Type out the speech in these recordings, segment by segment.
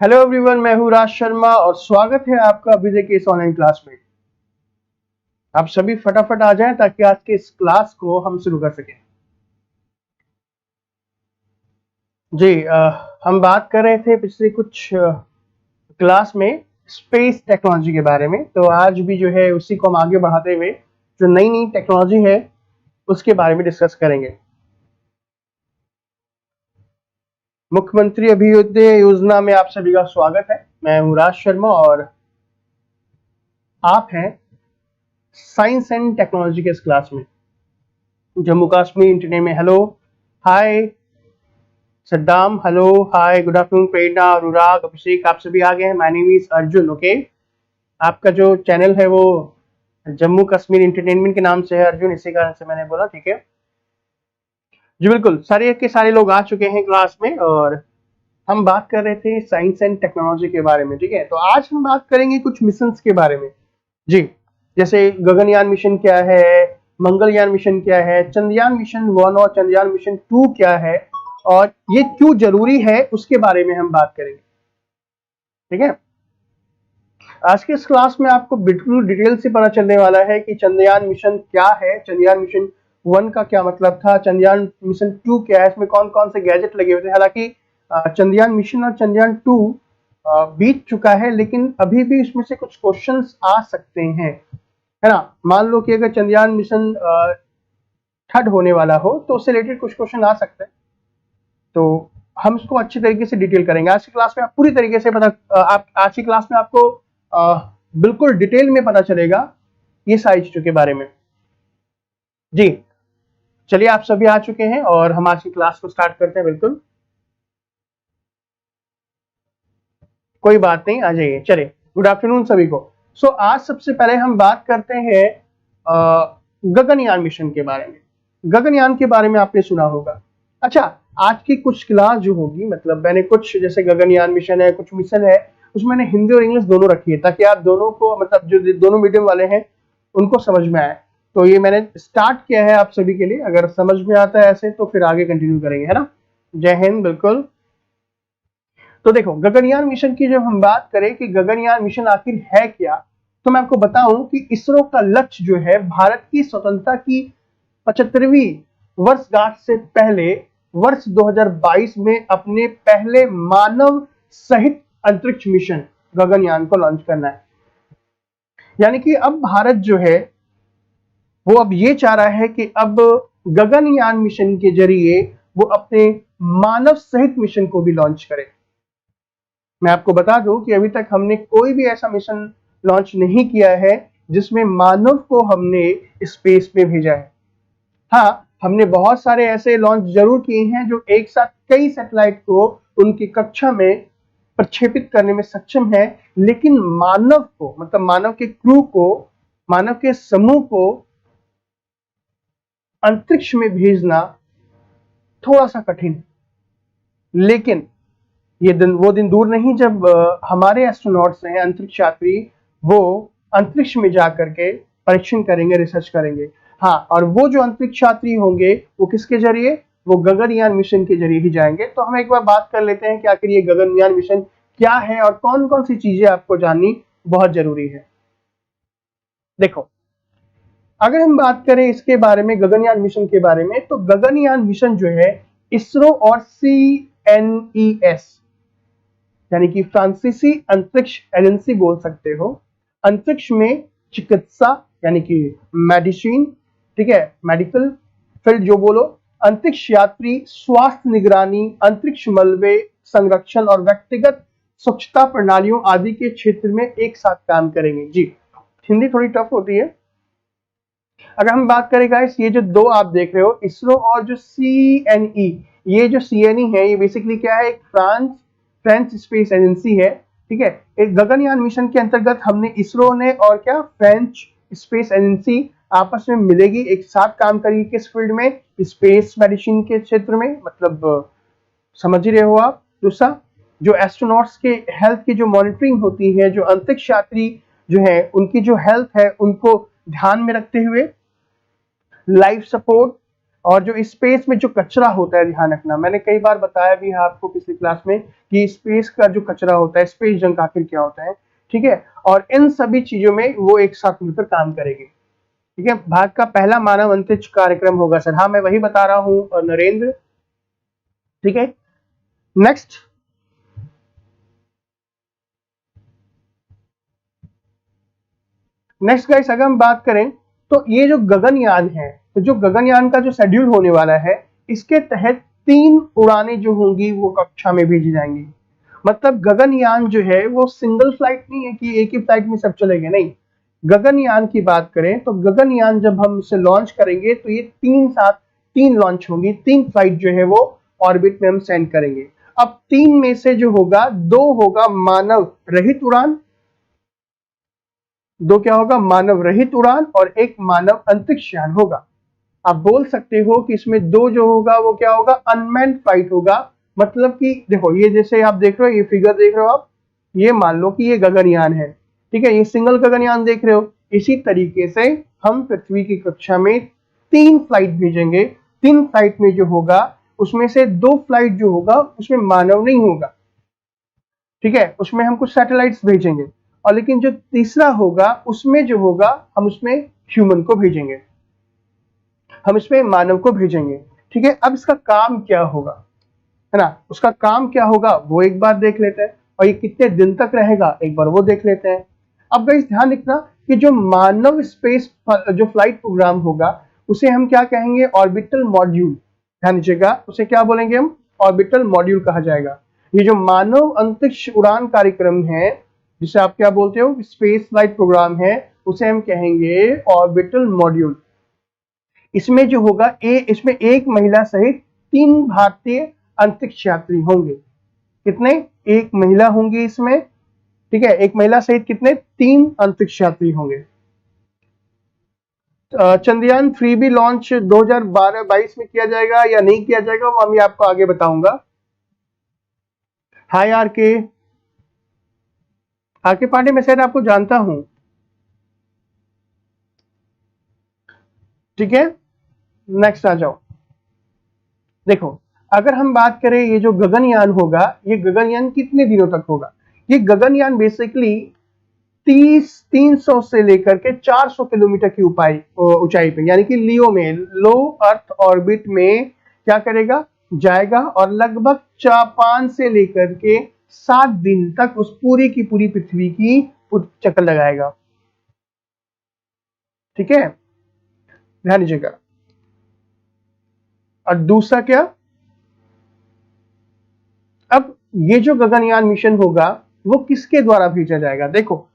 Hello everyone, मैं हूं राज शर्मा और स्वागत है आपका अभिजय के इस ऑनलाइन क्लास में। आप सभी फटाफट आ जाएं ताकि आज के इस क्लास को हम शुरू कर सकें। जी, हम बात कर रहे थे पिछले कुछ क्लास में स्पेस टेक्नोलॉजी के बारे में, तो आज भी जो है उसी को हम आगे बढ़ाते हुए जो नई नई टेक्नोलॉजी है उसके बारे में डिस्कस करेंगे। मुख्यमंत्री अभ्युदय योजना में आप सभी का स्वागत है। मैं हूं राज शर्मा और आप हैं साइंस एंड टेक्नोलॉजी के इस क्लास में। जम्मू कश्मीर इंटरनेट में हेलो, हाय सद्दाम, हेलो, हाय, गुड आफ्टरनून, प्रेरणा, अनुराग, अभिषेक, आप सभी आ गए हैं। My name is Arjun. Okay, आपका जो चैनल है वो जम्मू कश्मीर इंटरटेनमेंट के नाम से है अर्जुन, इसी कारण से मैंने बोला। ठीक है जी, बिल्कुल सारे के सारे लोग आ चुके हैं क्लास में और हम बात कर रहे थे साइंस एंड टेक्नोलॉजी के बारे में। ठीक है, तो आज हम बात करेंगे कुछ मिशंस के बारे में। जी, जैसे गगनयान मिशन क्या है, मंगलयान मिशन क्या है, चंद्रयान मिशन 1 और चंद्रयान मिशन 2 क्या है और ये क्यों जरूरी है उसके बारे में हम बात करेंगे। ठीक है, आज के इस क्लास में आपको बिल्कुल डिटेल से पता चलने वाला है कि चंद्रयान मिशन क्या है, चंद्रयान मिशन 1 का क्या मतलब था, चंद्रयान मिशन 2 क्या है, इसमें कौन कौन से गैजेट लगे हुए थे। हालांकि चंद्रयान मिशन और चंद्रयान 2 बीत चुका है, लेकिन अभी भी इसमें से कुछ क्वेश्चंस आ सकते हैं, है ना। मान लो कि अगर चंद्रयान मिशन थर्ड होने वाला हो तो उससे रिलेटेड कुछ क्वेश्चन आ सकते हैं, तो हम इसको अच्छी तरीके से डिटेल करेंगे आज की क्लास में। आप पूरी तरीके से आप आज की क्लास में आपको बिल्कुल डिटेल में पता चलेगा ये सारी चीजों के बारे में। जी, चलिए आप सभी आ चुके हैं और हम आज की क्लास को स्टार्ट करते हैं। बिल्कुल कोई बात नहीं, आ जाइए। चलिए, गुड आफ्टरनून सभी को। सो आज सबसे पहले हम बात करते हैं गगनयान मिशन के बारे में। गगनयान के बारे में आपने सुना होगा। अच्छा, आज की कुछ क्लास जो होगी, मतलब मैंने कुछ जैसे गगनयान मिशन है, कुछ मिशन है, उसमें मैंने हिंदी और इंग्लिश दोनों रखी है ताकि आप दोनों को, मतलब जो दोनों मीडियम वाले हैं उनको समझ में आए। तो ये मैंने स्टार्ट किया है आप सभी के लिए, अगर समझ में आता है ऐसे तो फिर आगे कंटिन्यू करेंगे, है ना। जय हिंद। बिल्कुल, तो देखो गगनयान मिशन की जब हम बात करें कि गगनयान मिशन आखिर है क्या, तो मैं आपको बताऊं कि इसरो का लक्ष्य जो है भारत की स्वतंत्रता की 75वीं वर्षगांठ से पहले वर्ष 2022 में अपने पहले मानव सहित अंतरिक्ष मिशन गगनयान को लॉन्च करना है। यानी कि अब भारत जो है वो अब ये चाह रहा है कि अब गगनयान मिशन के जरिए वो अपने मानव सहित मिशन को भी लॉन्च करे। मैं आपको बता दूं कि अभी तक हमने कोई भी ऐसा मिशन लॉन्च नहीं किया है जिसमें मानव को हमने स्पेस में भेजा है। हाँ, हमने बहुत सारे ऐसे लॉन्च जरूर किए हैं जो एक साथ कई सैटेलाइट को उनकी कक्षा में प्रक्षेपित करने में सक्षम है, लेकिन मानव को, मतलब मानव के क्रू को, मानव के समूह को अंतरिक्ष में भेजना थोड़ा सा कठिन है। लेकिन ये वो दिन दूर नहीं जब हमारे एस्ट्रोनॉट्स हैं, अंतरिक्ष यात्री, वो अंतरिक्ष में जाकर के परीक्षण करेंगे, रिसर्च करेंगे। हाँ, और वो जो अंतरिक्ष यात्री होंगे वो किसके जरिए, वो गगनयान मिशन के जरिए ही जाएंगे। तो हम एक बार बात कर लेते हैं कि आखिर ये गगनयान मिशन क्या है और कौन कौन सी चीजें आपको जाननी बहुत जरूरी है। देखो, अगर हम बात करें इसके बारे में, गगनयान मिशन के बारे में, तो गगनयान मिशन जो है इसरो और CNES यानी कि फ्रांसीसी अंतरिक्ष एजेंसी बोल सकते हो, अंतरिक्ष में चिकित्सा यानी कि मेडिसिन, ठीक है, मेडिकल फील्ड जो बोलो, अंतरिक्ष यात्री स्वास्थ्य निगरानी, अंतरिक्ष मलबे संरक्षण और व्यक्तिगत स्वच्छता प्रणालियों आदि के क्षेत्र में एक साथ काम करेंगे। जी, हिंदी थोड़ी टफ होती है। अगर हम बात करें गाइस, ये जो दो आप देख रहे हो, इसरो और जो CNE, ये जो CNE है ये बेसिकली क्या है, एक फ्रेंच स्पेस एजेंसी है। ठीक है, एक गगनयान मिशन के अंतर्गत हमने इसरो ने और क्या फ्रेंच स्पेस एजेंसी आपस में मिलेगी, एक साथ काम करेगी। किस फील्ड में, स्पेस मेडिसिन के क्षेत्र में, मतलब समझ ही रहे हो आप। दूसरा, जो एस्ट्रोनॉट्स के हेल्थ की जो मॉनिटरिंग होती है, जो अंतरिक्ष यात्री जो है उनकी जो हेल्थ है उनको ध्यान में रखते हुए लाइफ सपोर्ट, और जो स्पेस में जो कचरा होता है, ध्यान रखना, मैंने कई बार बताया भी है आपको पिछली क्लास में कि स्पेस का जो कचरा होता है, स्पेस जंक आखिर क्या होता है, ठीक है। और इन सभी चीजों में वो एक साथ मिलकर काम करेगी, ठीक है। भारत का पहला मानव अंतरिक्ष कार्यक्रम होगा सर, हाँ मैं वही बता रहा हूँ नरेंद्र, ठीक है। नेक्स्ट, गाइस अगर हम बात करें तो ये जो गगनयान है, तो जो गगनयान का जो शेड्यूल होने वाला है, इसके तहत 3 उड़ानें जो होंगी वो कक्षा में भेजी जाएंगी। मतलब गगनयान जो है वो सिंगल फ्लाइट नहीं है कि एक ही फ्लाइट में सब चलेंगे, नहीं। गगनयान की बात करें तो गगनयान जब हम इसे लॉन्च करेंगे तो ये 3 लॉन्च होंगी, 3 फ्लाइट जो है वो ऑर्बिट में हम सेंड करेंगे। अब 3 में से जो होगा 2 होगा मानव रहित उड़ान, 2 क्या होगा, मानव रहित उड़ान, और 1 मानव अंतरिक्ष यान होगा। आप बोल सकते हो कि इसमें 2 जो होगा वो क्या होगा, अनमैन्ड फ्लाइट होगा। मतलब कि देखो ये जैसे आप देख रहे हो, ये फिगर देख रहे हो आप, ये मान लो कि ये गगनयान है, ठीक है, ये सिंगल गगनयान देख रहे हो। इसी तरीके से हम पृथ्वी की कक्षा में 3 फ्लाइट भेजेंगे। 3 फ्लाइट में जो होगा उसमें से 2 फ्लाइट जो होगा उसमें मानव नहीं होगा, ठीक है, उसमें हम कुछ सैटेलाइट्स भेजेंगे। और लेकिन जो तीसरा होगा उसमें जो होगा हम उसमें ह्यूमन को भेजेंगे, हम इसमें मानव को भेजेंगे, ठीक है। अब इसका काम क्या होगा, है ना, उसका काम क्या होगा वो एक बार देख लेते हैं, और ये कितने दिन तक रहेगा एक बार वो देख लेते हैं। अब गाइस ध्यान रखना कि जो मानव स्पेस जो फ्लाइट प्रोग्राम होगा उसे हम क्या कहेंगे, ऑर्बिटल मॉड्यूल। ध्यान दीजिएगा, उसे क्या बोलेंगे हम, ऑर्बिटल मॉड्यूल कहा जाएगा। ये जो मानव अंतरिक्ष उड़ान कार्यक्रम है, जिसे आप क्या बोलते हो, स्पेस फ्लाइट प्रोग्राम है, उसे हम कहेंगे ऑर्बिटल मॉड्यूल। इसमें जो होगा इसमें 1 महिला सहित 3 भारतीय अंतरिक्ष यात्री होंगे। कितने, 1 महिला होंगी इसमें, ठीक है, 1 महिला सहित कितने, 3 अंतरिक्ष यात्री होंगे। चंद्रयान 3 भी लॉन्च 2022 में किया जाएगा या नहीं किया जाएगा वो मैं आपको आगे बताऊंगा। हाय आर के पांडे, मैं शायद आपको जानता हूं, ठीक है। नेक्स्ट आ जाओ। देखो अगर हम बात करें ये जो गगनयान होगा, ये गगनयान कितने दिनों तक होगा, ये गगनयान बेसिकली 300 से लेकर के 400 किलोमीटर की ऊंचाई पे, यानी कि लियो में, लो अर्थ ऑर्बिट में क्या करेगा, जाएगा, और लगभग 5 से लेकर के 7 दिन तक उस पूरी की पूरी पृथ्वी की चक्कर लगाएगा, ठीक है, ध्यान दीजिएगा। और दूसरा क्या, अब ये जो गगनयान मिशन होगा वो किसके द्वारा भेजा जाएगा। देखो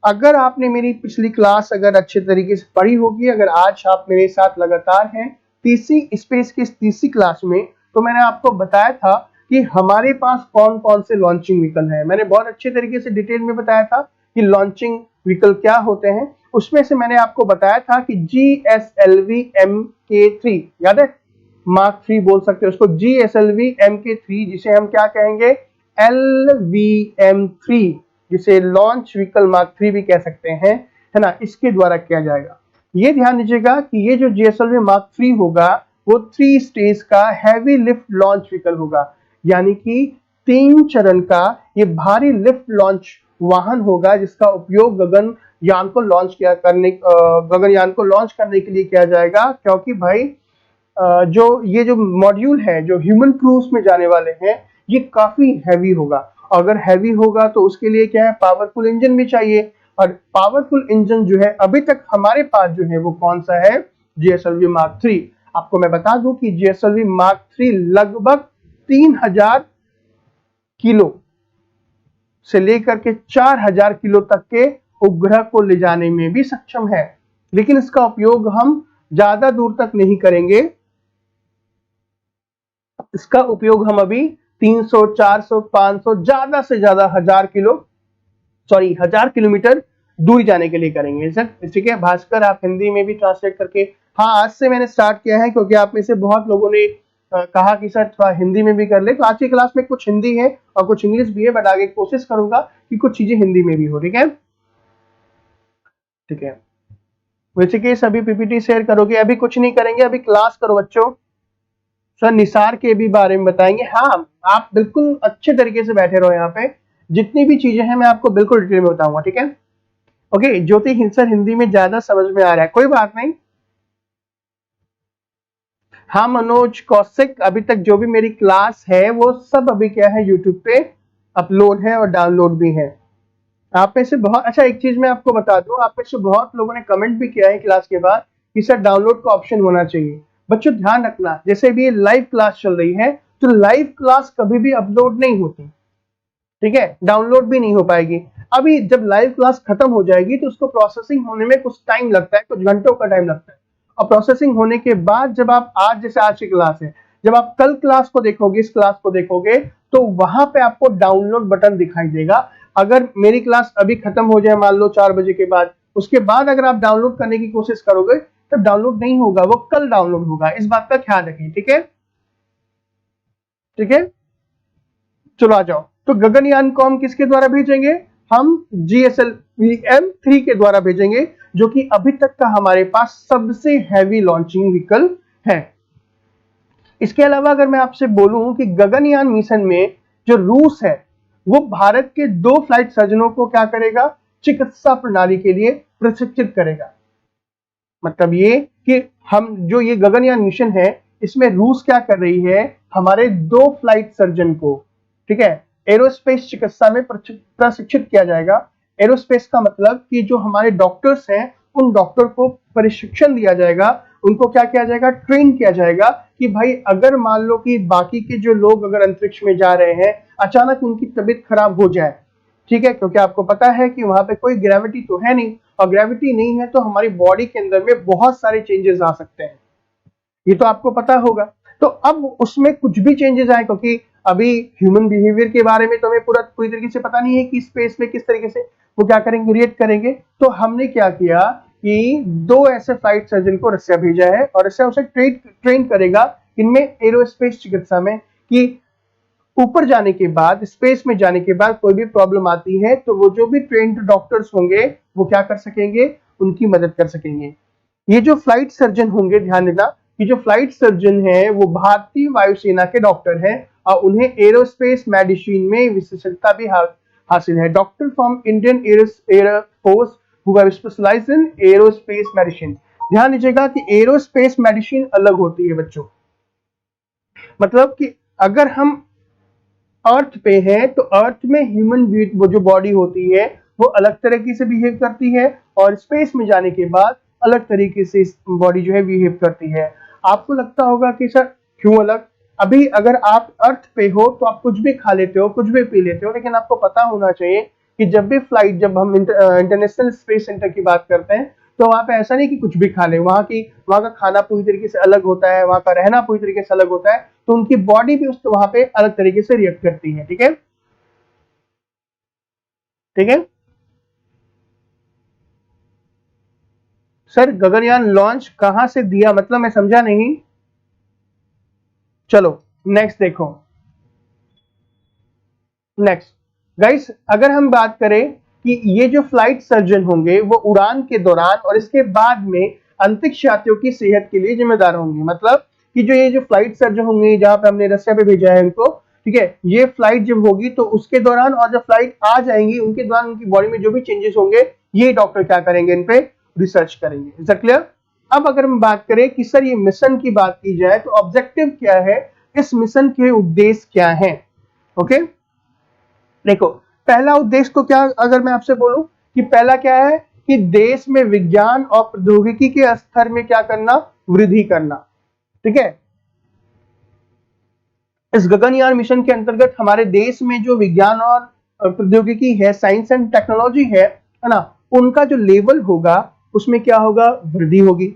अगर आपने मेरी पिछली क्लास अगर अच्छे तरीके से पढ़ी होगी, अगर आज आप मेरे साथ लगातार हैं तीसरी स्पेस की तीसरी क्लास में, तो मैंने आपको बताया था कि हमारे पास कौन कौन से लॉन्चिंग व्हीकल हैं। मैंने बहुत अच्छे तरीके से डिटेल में बताया था कि लॉन्चिंग व्हीकल क्या होते हैं। उसमें से मैंने आपको बताया था कि GSLV Mk3, याद है, मार्क 3 बोल सकते हैं उसको, GSLV Mk3, जिसे हम क्या कहेंगे, LVM3, जिसे लॉन्च व्हीकल मार्क 3 भी कह सकते हैं, है ना, इसके द्वारा किया जाएगा। ये ध्यान दीजिएगा कि ये जो GSLV मार्क 3 होगा वो 3 स्टेज का हैवी लिफ्ट लॉन्च व्हीकल होगा, यानी कि 3 चरण का ये भारी लिफ्ट लॉन्च वाहन होगा, जिसका उपयोग गगनयान को लॉन्च करने के लिए किया जाएगा। क्योंकि भाई जो ये जो मॉड्यूल है जो ह्यूमन क्रूज में जाने वाले हैं, ये काफी हैवी होगा। अगर हैवी होगा तो उसके लिए क्या है, पावरफुल इंजन भी चाहिए, और पावरफुल इंजन जो है अभी तक हमारे पास जो है वो कौन सा है, GSLV मार्क 3। आपको मैं बता दूं कि GSLV मार्क 3 लगभग 3000 किलो से लेकर के 4000 किलो तक के उपग्रह को ले जाने में भी सक्षम है, लेकिन इसका उपयोग हम ज्यादा दूर तक नहीं करेंगे। इसका उपयोग हम अभी 300, 400, 500, ज्यादा से ज्यादा 1000 किलोमीटर दूर जाने के लिए करेंगे सर, ठीक है। भास्कर आप हिंदी में भी ट्रांसलेट करके, हाँ आज से मैंने स्टार्ट किया है क्योंकि आप में से बहुत लोगों ने कहा कि सर थोड़ा हिंदी में भी कर ले, तो आज की क्लास में कुछ हिंदी है और कुछ इंग्लिश भी है, बट आगे कोशिश करूंगा कि कुछ चीजें हिंदी में भी हो, ठीक है, ठीक है। ऋषिकेश अभी पीपीटी शेयर करोगे? अभी कुछ नहीं करेंगे, अभी क्लास करो बच्चों। सर निसार के भी बारे में बताएंगे। हाँ, आप बिल्कुल अच्छे तरीके से बैठे रहो यहाँ पे, जितनी भी चीजें हैं मैं आपको बिल्कुल डिटेल में बताऊंगा, ठीक है? ओके, ज्योति सर हिंदी में ज्यादा समझ में आ रहा है, कोई बात नहीं। हाँ मनोज कौशिक, अभी तक जो भी मेरी क्लास है वो सब अभी क्या है, यूट्यूब पे अपलोड है और डाउनलोड भी है। आप में से बहुत अच्छा, एक चीज मैं आपको बता दूं, आप में से बहुत लोगों ने कमेंट भी किया है क्लास के बाद कि सर डाउनलोड का ऑप्शन होना चाहिए। बच्चों ध्यान रखना, जैसे भी ये लाइव क्लास चल रही है तो लाइव क्लास कभी भी अपलोड नहीं होती, ठीक है? डाउनलोड भी नहीं हो पाएगी। अभी जब लाइव क्लास खत्म हो जाएगी तो उसको प्रोसेसिंग होने में कुछ टाइम लगता है, कुछ घंटों का टाइम लगता है, और प्रोसेसिंग होने के बाद जब आप आज, जैसे आज की क्लास है, जब आप कल क्लास को देखोगे, इस क्लास को देखोगे, तो वहां पे आपको डाउनलोड बटन दिखाई देगा। अगर मेरी क्लास अभी खत्म हो जाए मान लो 4 बजे के बाद, उसके बाद अगर आप डाउनलोड करने की कोशिश करोगे तब डाउनलोड नहीं होगा, वो कल डाउनलोड होगा। इस बात का ख्याल रखिए, ठीक है? ठीक है, चलो आ जाओ। तो गगनयान को हम किसके द्वारा भेजेंगे? हम GSLV-M3 के द्वारा भेजेंगे, जो कि अभी तक का हमारे पास सबसे हैवी लॉन्चिंग व्हीकल है। इसके अलावा अगर मैं आपसे बोलूं कि गगनयान मिशन में जो रूस है वो भारत के 2 फ्लाइट सर्जनों को क्या करेगा? चिकित्सा प्रणाली के लिए प्रशिक्षित करेगा। मतलब ये कि हम जो ये गगनयान मिशन है इसमें रूस क्या कर रही है, हमारे 2 फ्लाइट सर्जन को, ठीक है, एरोस्पेस चिकित्सा में प्रशिक्षित किया जाएगा। एरोस्पेस का मतलब कि जो हमारे डॉक्टर्स हैं उन डॉक्टर को प्रशिक्षण दिया जाएगा, उनको क्या किया जाएगा? ट्रेन किया जाएगा कि भाई अगर मान लो कि बाकी के जो लोग अगर अंतरिक्ष में जा रहे हैं, अचानक उनकी तबीयत खराब हो जाए, ठीक है, क्योंकि आपको पता है कि वहां पे कोई ग्रेविटी तो है नहीं, और ग्रेविटी नहीं है तो हमारी बॉडी के अंदर में बहुत सारे चेंजेस आ सकते हैं, ये तो आपको पता होगा। तो अब उसमें कुछ भी चेंजेस आए, क्योंकि अभी ह्यूमन बिहेवियर के बारे में तो हमें पूरी तरीके से पता नहीं है कि स्पेस में किस तरीके से वो क्या करेंगे, रिएक्ट करेंगे। तो हमने क्या किया कि 2 ऐसे फ्लाइट सर्जन को रसिया भेजा है, और रसिया उसे ट्रेन करेगा इनमें एरोस्पेस चिकित्सा में, कि ऊपर जाने के बाद, स्पेस में जाने के बाद कोई भी प्रॉब्लम आती है तो वो जो भी ट्रेन्ड डॉक्टर्स होंगे वो क्या कर सकेंगे? उनकी मदद कर सकेंगे। ये जो फ्लाइट सर्जन होंगे, ध्यान देना कि जो फ्लाइट सर्जन है वो भारतीय वायुसेना के डॉक्टर हैं, और उन्हें एरोस्पेस मेडिसिन में विशेषज्ञता भी हासिल है। Doctor from Indian Air Force who have specialized in aerospace medicine. ध्यान दीजिएगा कि एरोस्पेस मेडिसिन अलग होती है बच्चों, मतलब कि अगर हम अर्थ पे है तो अर्थ में ह्यूमन वो जो बॉडी होती है वो अलग तरीके से बिहेव करती है, और स्पेस में जाने के बाद अलग तरीके से बॉडी जो है बिहेव करती है। आपको लगता होगा कि सर क्यों अलग? अभी अगर आप अर्थ पे हो तो आप कुछ भी खा लेते हो, कुछ भी पी लेते हो, लेकिन आपको पता होना चाहिए कि जब हम इंटरनेशनल स्पेस सेंटर की बात करते हैं तो वहां पे ऐसा नहीं कि कुछ भी खा ले, वहां का खाना पूरी तरीके से अलग होता है, वहां का रहना पूरी तरीके से अलग होता है, तो उनकी बॉडी भी उस वहां पे अलग तरीके से रिएक्ट करती है, ठीक है? ठीक है सर, गगनयान लॉन्च कहां से दिया, मतलब मैं समझा नहीं। चलो नेक्स्ट देखो। नेक्स्ट गाइस, अगर हम बात करें कि ये जो फ्लाइट सर्जन होंगे वो उड़ान के दौरान और इसके बाद में अंतरिक्ष यात्रियों की सेहत के लिए जिम्मेदार होंगे। मतलब कि जो ये जो फ्लाइट सर्जन होंगे, जहां पे हमने रसिया पे भेजा है इनको, ठीक है, ये फ्लाइट जब होगी तो उसके दौरान और जब फ्लाइट आ जाएंगी उनके दौरान उनकी बॉडी में जो भी चेंजेस होंगे ये डॉक्टर क्या करेंगे, इन पे रिसर्च करेंगे। Is that clear? अब अगर हम बात करें कि सर ये मिशन की बात की जाए तो ऑब्जेक्टिव क्या है, इस मिशन के उद्देश्य क्या है? ओके, देखो पहला उद्देश्य तो क्या, अगर मैं आपसे बोलूं कि पहला क्या है कि देश में विज्ञान और प्रौद्योगिकी के स्तर में क्या करना, वृद्धि करना, ठीक है। इस गगनयान मिशन के अंतर्गत हमारे देश में जो विज्ञान और प्रौद्योगिकी है, साइंस एंड टेक्नोलॉजी है ना, उनका जो लेवल होगा उसमें क्या होगा, वृद्धि होगी।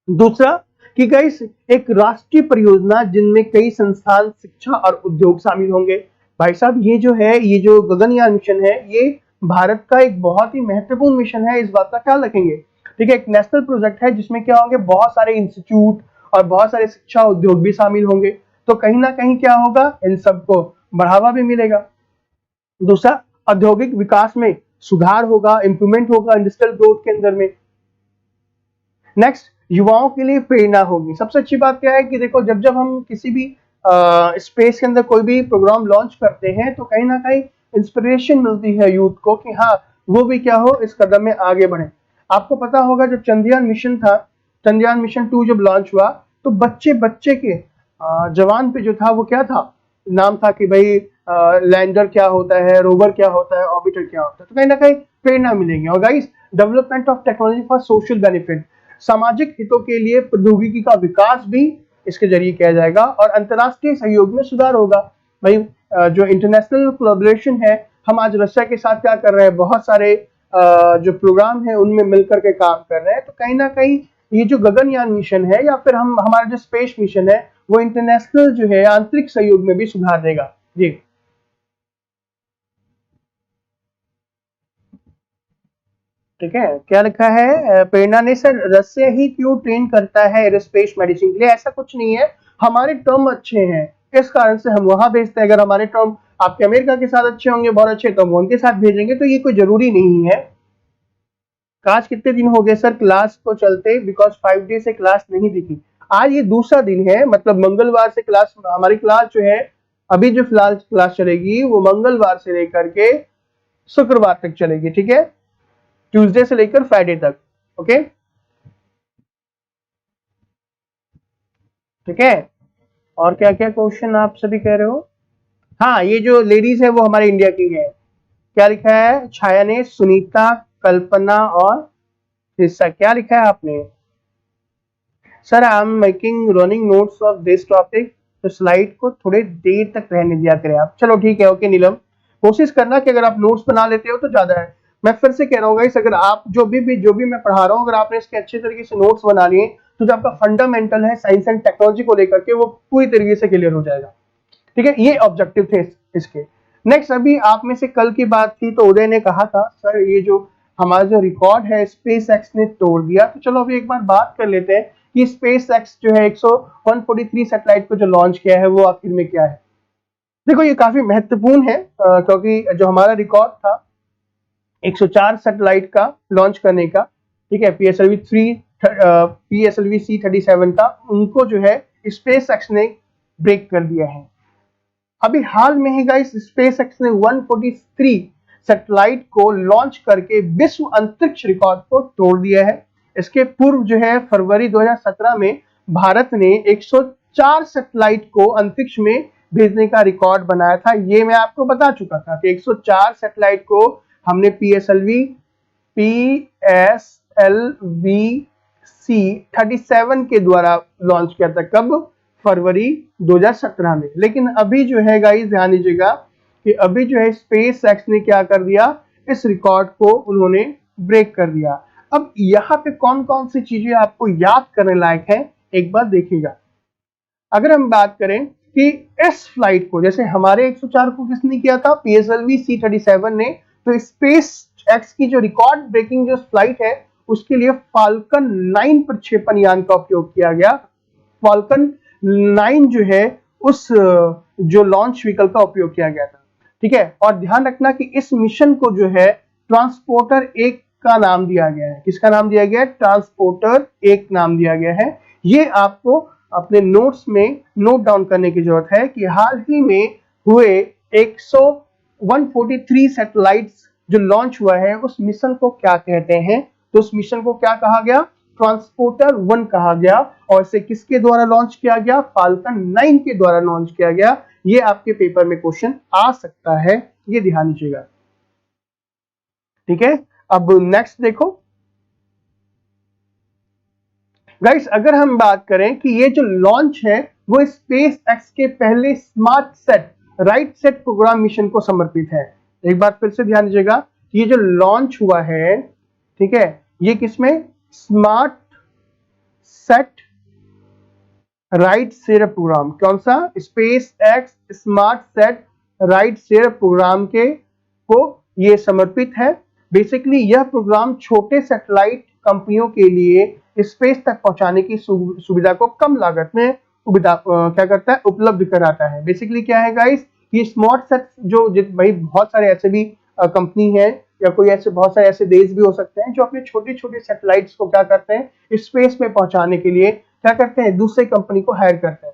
दूसरा कि गाइस एक राष्ट्रीय परियोजना जिनमें कई संस्थान, शिक्षा और उद्योग शामिल होंगे। भाई साहब ये जो है, ये जो गगनयान मिशन है ये भारत का एक बहुत ही महत्वपूर्ण मिशन है, इस बात का ख्याल रखेंगे, ठीक है। एक नेशनल प्रोजेक्ट है जिसमें क्या होंगे, बहुत सारे इंस्टीट्यूट और बहुत सारे शिक्षा उद्योग भी शामिल होंगे, तो कहीं ना कहीं क्या होगा, इन सबको बढ़ावा भी मिलेगा। दूसरा, औद्योगिक विकास में सुधार होगा, इंप्रूवमेंट होगा इंडस्ट्रियल ग्रोथ के अंदर में। नेक्स्ट, युवाओं के लिए प्रेरणा होगी। सबसे अच्छी बात क्या है कि देखो, जब जब हम किसी भी स्पेस के अंदर कोई भी प्रोग्राम लॉन्च करते हैं तो कहीं ना कहीं इंस्पिरेशन मिलती है यूथ को कि हाँ, वो भी क्या हो, इस कदम में आगे बढ़े। आपको पता होगा जब चंद्रयान मिशन था, चंद्रयान मिशन 2 जब लॉन्च हुआ तो बच्चे बच्चे के जवान पे जो था वो क्या था, नाम था कि भाई लैंडर क्या होता है, रोवर क्या होता है, ऑर्बिटर क्या होता है। तो कहीं ना कहीं प्रेरणा मिलेगी। और guys, development of technology for social benefit, सामाजिक हितों के लिए प्रौद्योगिकी का विकास भी इसके जरिए किया जाएगा और अंतर्राष्ट्रीय सहयोग में सुधार होगा। भाई जो इंटरनेशनल कोलैबोरेशन है, हम आज रशिया के साथ क्या कर रहे हैं, बहुत सारे जो प्रोग्राम है उनमें मिलकर के काम कर रहे हैं। तो कहीं ना कहीं ये जो गगनयान मिशन है या फिर हम हमारा जो स्पेस मिशन है वो इंटरनेशनल जो है आंतरिक सहयोग में भी सुधार देगा। जी, ठीक है। क्या लिखा है प्रेरणा ने, सर रसिया ही क्यों ट्रेन करता है एरोस्पेस मेडिसिन के लिए? ऐसा कुछ नहीं है, हमारे टर्म अच्छे हैं इस कारण से हम वहां भेजते हैं। अगर हमारे टर्म आपके अमेरिका के साथ अच्छे होंगे, बहुत अच्छे, तो हम उनके साथ भेजेंगे। तो ये कोई जरूरी नहीं है। आज कितने दिन हो गए सर क्लास को चलते, बिकॉज 5 डे से क्लास नहीं दिखी। आज ये दूसरा दिन है, मतलब मंगलवार से क्लास, हमारी क्लास जो है अभी जो फिलहाल क्लास चलेगी वो मंगलवार से लेकर के शुक्रवार तक चलेगी, ठीक है, ट्यूसडे से लेकर फ्राइडे तक। ओके, ठीक है। और क्या क्या क्वेश्चन आप सभी कह रहे हो? हाँ, ये जो लेडीज है वो हमारे इंडिया की है। क्या लिखा है छाया ने? सुनीता, कल्पना और हिस्सा। क्या लिखा है आपने? Sir I am making running notes of this topic, तो स्लाइड को थोड़े देर तक रहने दिया करें आप। चलो ठीक है, ओके नीलम, कोशिश करना कि अगर आप नोट्स बना लेते हो तो ज्यादा है। मैं फिर से कह रहा हूँ गाइस, अगर आप जो भी मैं पढ़ा रहा हूँ, अगर आपने इसके अच्छे तरीके से नोट्स बना लिए तो जो आपका फंडामेंटल है साइंस एंड टेक्नोलॉजी को लेकर के वो पूरी तरीके से क्लियर हो जाएगा। ठीक है, ये ऑब्जेक्टिव थे इसके। नेक्स्ट, अभी आप में से कल की बात थी तो उदय ने कहा था सर ये जो हमारा जो रिकॉर्ड है स्पेस एक्स ने तोड़ दिया। तो चलो अभी एक बार बात कर लेते हैं कि स्पेस एक्स जो है 143 सैटेलाइट को जो लॉन्च किया है वो आखिर में क्या है। देखो ये काफी महत्वपूर्ण है क्योंकि जो हमारा रिकॉर्ड था 104 सैटेलाइट का लॉन्च करने का, ठीक है, PSLV C-37 का, उनको जो है स्पेस एक्स ने ब्रेक कर दिया है। अभी हाल में ही गाइस स्पेस एक्स ने 143 सैटेलाइट को लॉन्च करके विश्व अंतरिक्ष रिकॉर्ड को तोड़ दिया है। इसके पूर्व जो है फरवरी 2017 में भारत ने 104 सैटेलाइट को अंतरिक्ष में भेजने का रिकॉर्ड बनाया था। ये मैं आपको बता चुका था कि 104 सैटेलाइट को हमने PSLV C-37 के द्वारा लॉन्च किया था। कब? फरवरी 2017 में। लेकिन अभी जो है गाइस ध्यान दीजिएगा कि अभी जो है स्पेस एक्स ने क्या कर दिया, इस रिकॉर्ड को उन्होंने ब्रेक कर दिया। अब यहाँ पे कौन कौन सी चीजें आपको याद करने लायक है एक बार देखिएगा। अगर हम बात करें कि इस फ्लाइट को, जैसे हमारे 104 को किसने किया था, PSLV C-37 ने, तो स्पेस एक्स की जो रिकॉर्ड ब्रेकिंग जो फ्लाइट है उसके लिए फाल्कन 9 प्रक्षेपण यान का उपयोग किया गया। फाल्कन 9 जो है उस जो लॉन्च व्हीकल का उपयोग किया गया था, ठीक है। और ध्यान रखना कि इस मिशन को जो है ट्रांसपोर्टर 1 का नाम दिया गया है। किसका नाम दिया गया है? ट्रांसपोर्टर 1 नाम दिया गया है। ये आपको अपने नोट्स में नोट डाउन करने की जरूरत है कि हाल ही में हुए 143 सैटेलाइट्स जो लॉन्च हुआ है उस मिशन को क्या कहते हैं। तो उस मिशन को क्या कहा गया? ट्रांसपोर्टर 1 कहा गया। और इसे किसके द्वारा लॉन्च किया गया? फाल्कन 9 के द्वारा लॉन्च किया गया। ये आपके पेपर में क्वेश्चन आ सकता है, ये ध्यान दीजिएगा, ठीक है। अब नेक्स्ट देखो गाइस, अगर हम बात करें कि ये जो लॉन्च है वो स्पेस एक्स के पहले smart set right set program mission को समर्पित है। एक बार फिर से ध्यान दीजिएगा, ये जो लॉन्च हुआ है, ठीक है, ये किसमें? Smart set right share program. कौन सा? SpaceX smart set right share program के को ये समर्पित है। बेसिकली यह प्रोग्राम छोटे सैटेलाइट कंपनियों के लिए स्पेस तक पहुंचाने की सुविधा को कम लागत में क्या करता है? उपलब्ध कराता है। बेसिकली क्या है गाइस, ये स्मार्ट सेट जो भाई बहुत सारे ऐसे भी कंपनी है या कोई ऐसे बहुत सारे ऐसे देश भी हो सकते हैं जो अपने छोटे छोटे सैटेलाइट्स को क्या करते हैं, स्पेस में पहुंचाने के लिए क्या करते हैं, दूसरे कंपनी को हायर करते हैं।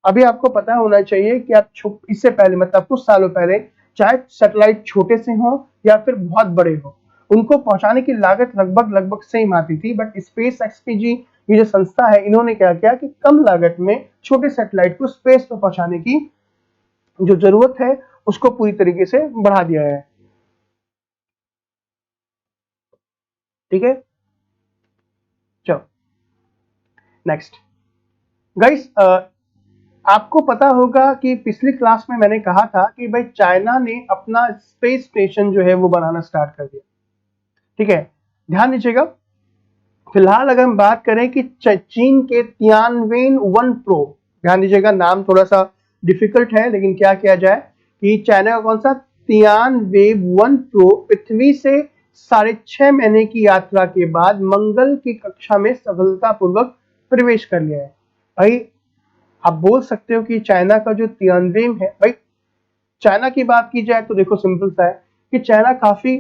अभी आपको पता होना चाहिए कि आप इससे पहले मतलब कुछ सालों पहले चाहे सैटेलाइट छोटे से हो या फिर बहुत बड़े हो, उनको पहुंचाने की लागत लगभग लगभग सेम आती थी। बट स्पेस एक्सपीजी ये जो संस्था है, इन्होंने क्या किया कि कम लागत में छोटे सैटेलाइट को स्पेस में पहुंचाने की जो जरूरत है उसको पूरी तरीके से बढ़ा दिया है। ठीक है, चलो नेक्स्ट गाइस, आपको पता होगा कि पिछली क्लास में मैंने कहा था कि भाई चाइना ने अपना स्पेस स्टेशन जो है वो बनाना स्टार्ट कर दिया। ठीक है, ध्यान दीजिएगा। फिलहाल अगर हम बात करें कि चीन के तियानवेन 1 प्रोब, ध्यान दीजिएगा नाम थोड़ा सा डिफिकल्ट है लेकिन क्या किया जाए कि चाइना का कौन सा तियानवेन 1 प्रोब पृथ्वी से 6.5 महीने की यात्रा के बाद मंगल की कक्षा में सफलतापूर्वक प्रवेश कर लिया है। भाई आप बोल सकते हो कि चाइना का जो तियानवेन है, भाई चाइना की बात की जाए तो देखो सिंपल सा है कि चाइना काफी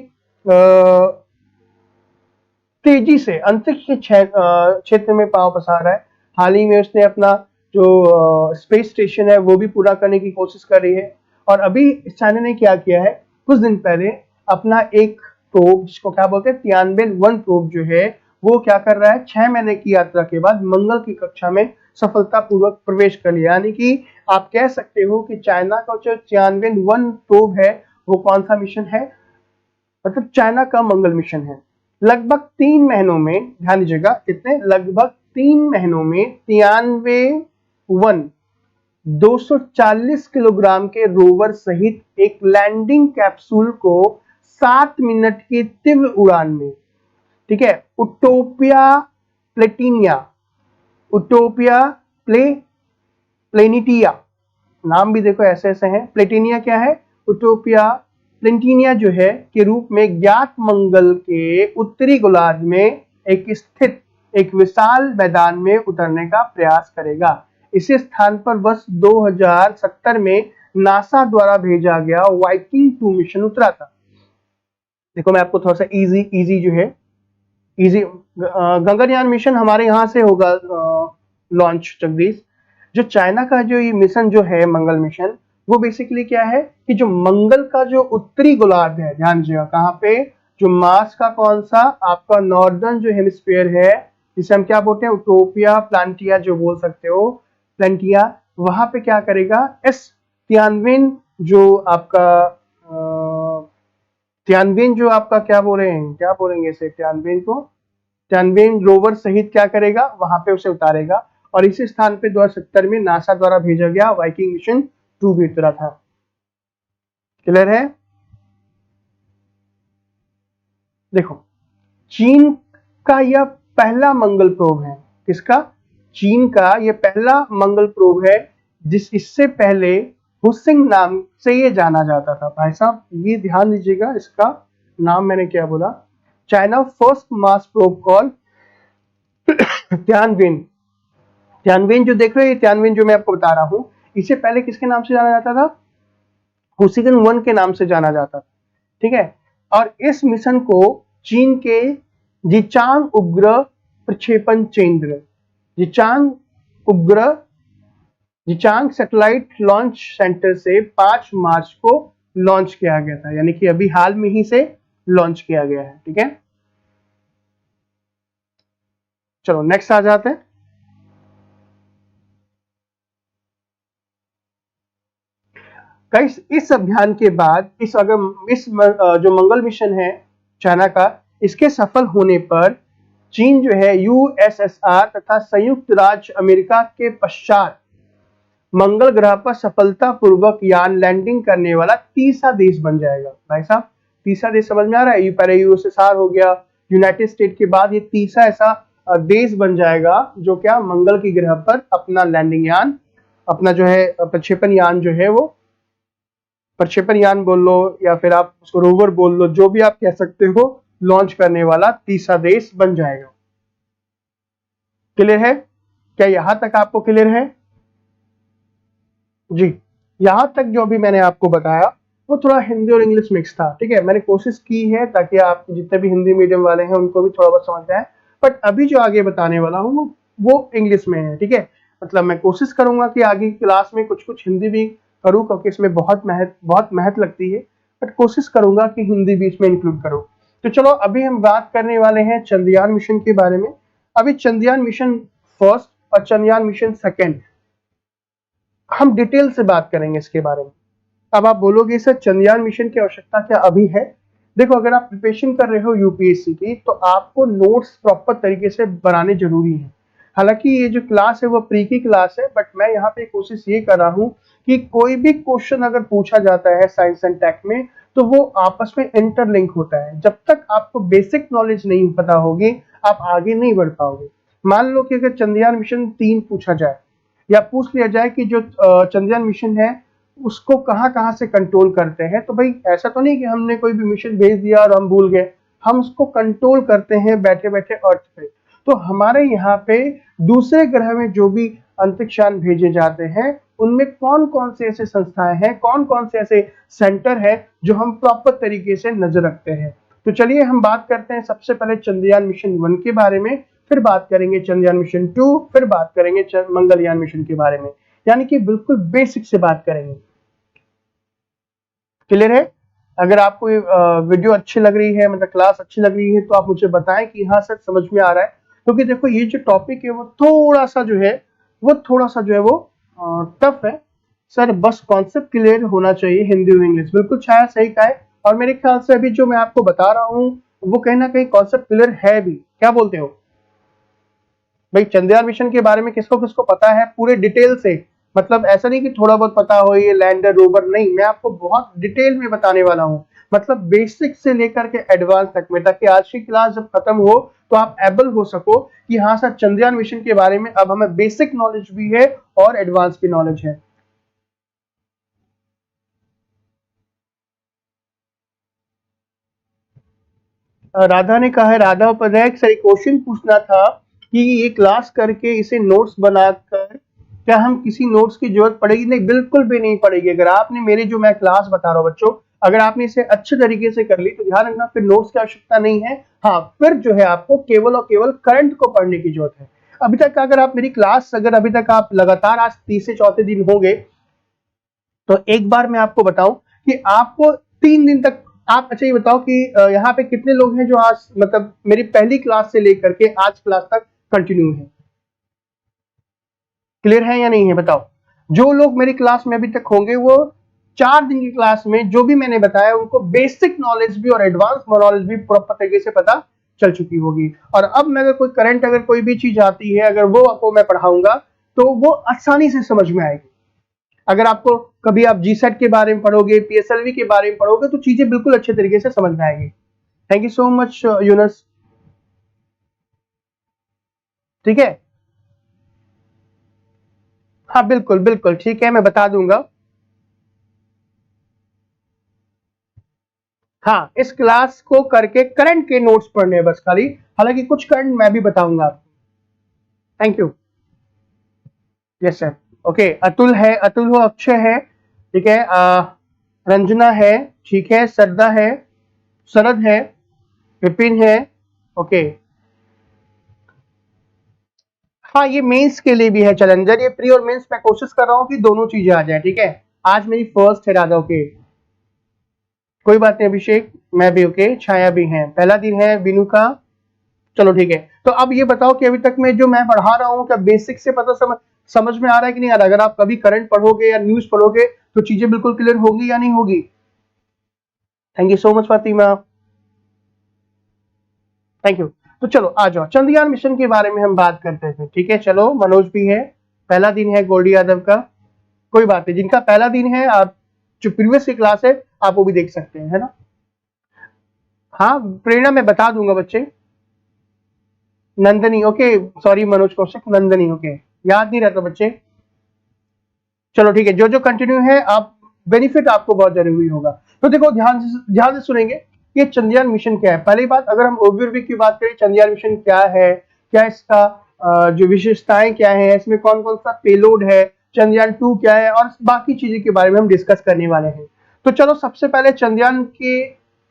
तेजी से अंतरिक्ष के क्षेत्र में पांव पसार रहा है। हाल ही में उसने अपना जो स्पेस स्टेशन है वो भी पूरा करने की कोशिश कर रही है। और अभी चाइना ने क्या किया है, कुछ दिन पहले अपना एक प्रोब जिसको क्या बोलते हैं तियानवेन 1 प्रोब जो है वो क्या कर रहा है, 6 महीने की यात्रा के बाद मंगल की कक्षा में सफलतापूर्वक प्रवेश कर लिया। यानी कि आप कह सकते हो कि चाइना का जो तियानवेन 1 प्रोब है वो कौन सा मिशन है, मतलब चाइना का मंगल मिशन है। लगभग 3 महीनों में, ध्यान दीजिएगा कितने, लगभग 3 महीनों में तियानवेन 1 240 किलोग्राम के रोवर सहित एक लैंडिंग कैप्सूल को 7 मिनट की तीव्र उड़ान में, ठीक है, उटोपिया प्लेनिटिया, नाम भी देखो ऐसे ऐसे हैं। प्लेटिनिया क्या है, उटोपिया प्लेटिनिया जो है के रूप में ज्ञात मंगल के उत्तरी गोलार्ध में एक स्थित एक विशाल मैदान में उतरने का प्रयास करेगा। इसी स्थान पर वर्ष 2070 में नासा द्वारा भेजा गया वाइकिंग 2 मिशन उतरा था। देखो मैं आपको थोड़ा सा इजी जो है इजी, गगनयान मिशन हमारे यहाँ से होगा लॉन्च जगदीश। जो चाइना का जो ये मिशन जो है मंगल मिशन, वो बेसिकली क्या है कि जो मंगल का जो उत्तरी गोलार्ध है, ध्यान दीजिएगा कहाँ पे, जो मार्स का कौन सा आपका नॉर्दर्न जो हेमिस्फीयर है जिसे हम क्या बोलते हैं उटोपिया प्लांटिया जो बोल सकते हो प्लांटिया, वहां पे क्या करेगा, इस तियानवेन जो आपका तियानवेन जो आपका क्या बोलेंगे इसे, तियानवेन रोवर सहित क्या करेगा, वहां पे उसे उतारेगा। और इसी स्थान पे 2070 में नासा द्वारा भेजा गया वाइकिंग मिशन 2 भी उतरा था। क्लियर है। देखो चीन का यह पहला मंगल प्रोब है, किसका, चीन का यह पहला मंगल प्रोब है इससे पहले हुसिंग नाम से ये जाना जाता था। भाई साहब ये ध्यान दीजिएगा, इसका नाम मैंने क्या बोला, China first mass probe call Tianwen जो देख रहे हैं, तियानवेन जो मैं आपको बता रहा हूं, इससे पहले किसके नाम से जाना जाता था, हुसिगन 1 के नाम से जाना जाता था। ठीक है, और इस मिशन को चीन के जिचांग उपग्रह प्रक्षेपण केंद्र, जिचांग सैटेलाइट लॉन्च सेंटर से 5 मार्च को लॉन्च किया गया था। यानी कि अभी हाल में ही से लॉन्च किया गया है। ठीक है, चलो नेक्स्ट आ जाते हैं। गाइस इस अभियान के बाद इस जो मंगल मिशन है चाइना का, इसके सफल होने पर चीन जो है यूएसएसआर तथा संयुक्त राज्य अमेरिका के पश्चात मंगल ग्रह पर सफलतापूर्वक यान लैंडिंग करने वाला तीसरा देश बन जाएगा। भाई साहब तीसरा देश समझ में आ रहा है, पहले यूएसएसआर हो गया, यूनाइटेड स्टेट के बाद ये तीसरा ऐसा देश बन जाएगा जो क्या मंगल की ग्रह पर अपना लैंडिंग यान, अपना जो है प्रक्षेपण यान जो है वो, प्रक्षेपण यान बोल लो या फिर आप उसको रोवर बोल लो, जो भी आप कह सकते हो, लॉन्च करने वाला तीसरा देश बन जाएगा। क्लियर है, क्या यहां तक आपको क्लियर है जी। यहां तक जो भी मैंने आपको बताया वो थोड़ा हिंदी और इंग्लिश मिक्स था। ठीक है, मैंने कोशिश की है ताकि आप जितने भी हिंदी मीडियम वाले हैं उनको भी थोड़ा बहुत समझ आए, बट अभी जो आगे बताने वाला हूँ वो इंग्लिश में है। ठीक है, मतलब मैं कोशिश करूंगा कि आगे क्लास में कुछ कुछ हिंदी भी करूँ, क्योंकि इसमें बहुत मेहनत लगती है, बट कोशिश करूंगा कि हिंदी भी इसमें इंक्लूड करूँ। तो चलो अभी हम बात करने वाले हैं चंद्रयान मिशन के बारे में। अभी चंद्रयान मिशन फर्स्ट और चंद्रयान मिशन सेकेंड, हम डिटेल से बात करेंगे इसके बारे में। अब आप बोलोगे सर चंद्रयान मिशन की आवश्यकता क्या अभी है? देखो, अगर आप प्रिपरेशन कर रहे हो यूपीएससी की, तो आपको नोट्स प्रॉपर तरीके से बनाने जरूरी है। हालांकि ये जो क्लास है वो प्री की क्लास है, बट मैं यहाँ पे कोशिश ये कर रहा हूँ कि कोई भी क्वेश्चन अगर पूछा जाता है साइंस एंड टेक में, तो वो आपस में इंटरलिंक होता है। जब तक आपको बेसिक नॉलेज नहीं पता होगी, आप आगे नहीं बढ़ पाओगे। मान लो कि अगर चंद्रयान मिशन 3 पूछा जाए, या पूछ लिया जाए कि जो चंद्रयान मिशन है उसको कहाँ कहाँ से कंट्रोल करते हैं, तो भाई ऐसा तो नहीं कि हमने कोई भी मिशन भेज दिया और हम भूल गए। हम उसको कंट्रोल करते हैं बैठे बैठे अर्थ पे। तो हमारे यहाँ पे दूसरे ग्रह में जो भी अंतरिक्षयान भेजे जाते हैं, उनमें कौन कौन से ऐसे संस्थाएं हैं, कौन कौन से ऐसे सेंटर है जो हम प्रॉपर तरीके से नजर रखते हैं। तो चलिए हम बात करते हैं सबसे पहले चंद्रयान मिशन 1 के बारे में, फिर बात करेंगे चंद्रयान मिशन 2, फिर बात करेंगे मंगलयान मिशन के बारे में, यानी कि बिल्कुल बेसिक से बात करेंगे। क्लियर है? अगर आपको वीडियो अच्छी लग रही है, मतलब क्लास अच्छी लग रही है, तो आप मुझे बताएं कि हाँ सर समझ में आ रहा है। क्योंकि देखो ये जो टॉपिक है वो थोड़ा सा जो है वो टफ है सर, बस कॉन्सेप्ट क्लियर होना चाहिए हिंदी और इंग्लिश। बिल्कुल छाया सही कहा है, और मेरे ख्याल से अभी जो मैं आपको बता रहा हूँ वो कहीं ना कहीं कॉन्सेप्ट क्लियर है भी। क्या बोलते हो भाई? चंद्रयान मिशन के बारे में किसको किसको पता है पूरे डिटेल से? मतलब ऐसा नहीं कि थोड़ा बहुत पता हो, ये लैंडर रोवर नहीं, मैं आपको बहुत डिटेल में बताने वाला हूँ, मतलब बेसिक से लेकर के एडवांस तक में, ताकि आज की क्लास जब खत्म हो तो आप एबल हो सको कि हाँ सर चंद्रयान मिशन के बारे में अब हमें बेसिक नॉलेज भी है और एडवांस भी नॉलेज है। राधा ने कहा है, राधा उपाध्याय, सर क्वेश्चन पूछना था कि ये क्लास करके इसे नोट्स बनाकर क्या हम किसी नोट्स की जरूरत पड़ेगी? नहीं, बिल्कुल भी नहीं पड़ेगी। अगर आपने मेरे जो मैं क्लास बता रहा हूँ बच्चों, अगर आपने इसे अच्छे तरीके से कर ली तो ध्यान रखना फिर नोट्स की आवश्यकता नहीं है। हाँ, फिर जो है आपको केवल और केवल करंट को पढ़ने की जरूरत है। अभी तक अगर आप मेरी क्लास, अगर अभी तक आप लगातार आज तीसरे चौथे दिन हो गए, तो एक बार मैं आपको बताऊं कि आपको 3 दिन तक, आप अच्छा ये बताओ कि यहाँ पे कितने लोग हैं जो आज मतलब मेरी पहली क्लास से लेकर के आज क्लास तक कंटिन्यू है? क्लियर है या नहीं है बताओ? जो लोग मेरी क्लास में अभी तक होंगे वो 4 दिन की क्लास में जो भी मैंने बताया उनको बेसिक नॉलेज भी और एडवांस नॉलेज भी प्रॉपर तरीके से पता चल चुकी होगी। और अब मैं अगर कोई करंट, अगर कोई भी चीज आती है, अगर वो आपको मैं पढ़ाऊंगा तो वो आसानी से समझ में आएगी। अगर आपको कभी आप जीसेट के बारे में पढ़ोगे, पीएसएलवी के बारे में पढ़ोगे, तो चीजें बिल्कुल अच्छे तरीके से समझ में आएगी। Thank you so much Yunus. ठीक है, हाँ बिल्कुल बिल्कुल ठीक है, मैं बता दूंगा। हाँ, इस क्लास को करके करंट के नोट्स पढ़ने हैं बस खाली, हालांकि कुछ करंट मैं भी बताऊंगा आपको। Thank you. Yes sir. Okay, Atul है, अतुल हो, अक्षय है, ठीक है, रंजना है, ठीक है, सरदा है, शरद है, विपिन है। ओके, हाँ ये मेंस के लिए भी है चैलेंजर, ये प्री और मेंस मैं कोशिश कर रहा हूँ कि दोनों चीजें आ जाए। ठीक है, आज मेरी फर्स्ट है राधा। ओके, कोई बात नहीं अभिषेक, मैं भी ओके, छाया भी है, पहला दिन है बिनू का। चलो ठीक है, तो अब ये बताओ कि अभी तक मैं जो मैं पढ़ा रहा हूँ क्या बेसिक से पता समझ में आ रहा है कि नहीं आ रहा? अगर आप कभी करंट पढ़ोगे या न्यूज पढ़ोगे तो चीजें बिल्कुल क्लियर होगी या नहीं होगी? Thank you so much Fatima, thank you. तो चलो आ जाओ, चंद्रयान मिशन के बारे में हम बात करते थे। ठीक है, चलो मनोज भी है, पहला दिन है गोल्डी यादव का। कोई बात नहीं, जिनका पहला दिन है, आप जो प्रीवियस की क्लास है आप वो भी देख सकते हैं, है ना? हाँ प्रेरणा मैं बता दूंगा बच्चे। Nandini, okay, sorry Manoj Kaushik, Nandini, okay, याद नहीं रहता बच्चे। चलो ठीक है, जो जो कंटिन्यू है आप, बेनिफिट आपको बहुत जरूरी होगा। तो देखो ध्यान से सुनेंगे, ये चंद्रयान मिशन क्या है। पहली बात, अगर हम ओवरव्यू की बात करें, चंद्रयान मिशन क्या है, क्या इसका जो विशेषताएं क्या है, इसमें कौन कौन सा पेलोड है, चंद्रयान 2 क्या है, और बाकी चीजें के बारे में हम डिस्कस करने वाले हैं। तो चलो सबसे पहले चंद्रयान के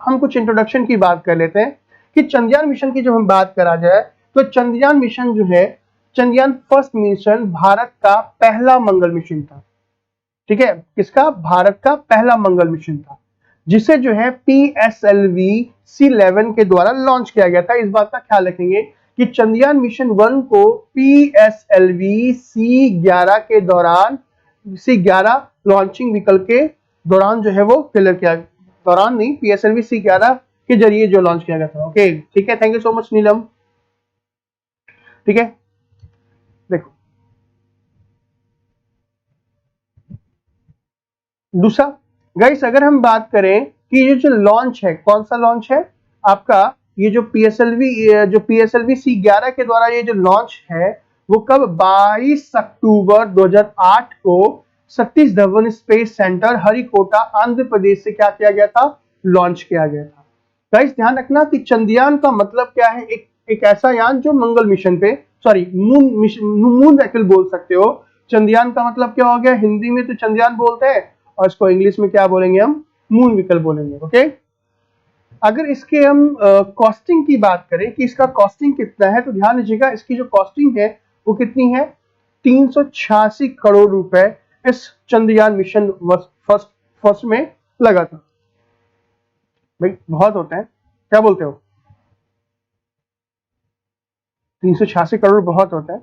हम कुछ इंट्रोडक्शन की बात कर लेते हैं कि चंद्रयान मिशन की जब हम बात करा जाए तो चंद्रयान मिशन जो है, चंद्रयान फर्स्ट मिशन भारत का पहला मंगल मिशन था। ठीक है, किसका? भारत का पहला मंगल मिशन था, जिसे जो है PSLV C11 के द्वारा लॉन्च किया गया था। इस बात का ख्याल रखेंगे कि चंद्रयान मिशन 1 को PSLV C11 के दौरान, C11 लॉन्चिंग व्हीकल के दौरान जो है वो फेलियर किया, दौरान नहीं, PSLV C11 के जरिए जो लॉन्च किया गया था। ओके, ठीक है, थैंक यू सो मच नीलम। ठीक है, देखो दूसरा गाइस, अगर हम बात करें कि ये जो लॉन्च है, कौन सा लॉन्च है आपका, ये जो PSLV C11 के द्वारा ये जो लॉन्च है वो कब? 22 अक्टूबर 2008 को सतीश धवन स्पेस सेंटर हरिकोटा आंध्र प्रदेश से क्या किया गया था? लॉन्च किया गया था। गाइस ध्यान रखना कि चंद्रयान का मतलब क्या है? एक ऐसा यान जो मंगल मिशन पे, सॉरी मून व्हीकल बोल सकते हो। चंद्रयान का मतलब क्या हो गया? हिंदी में तो चंद्रयान बोलते हैं और इसको इंग्लिश में क्या बोलेंगे हम? मून व्हीकल बोलेंगे। ओके, अगर इसके हम कॉस्टिंग की बात करें कि इसका कॉस्टिंग कितना है, तो ध्यान दीजिएगा इसकी जो कॉस्टिंग है वो कितनी है? 386 करोड़ रुपए इस चंद्रयान मिशन फर्स्ट में लगा था। भाई बहुत होता है, क्या बोलते हो? 386 करोड़ बहुत होता है।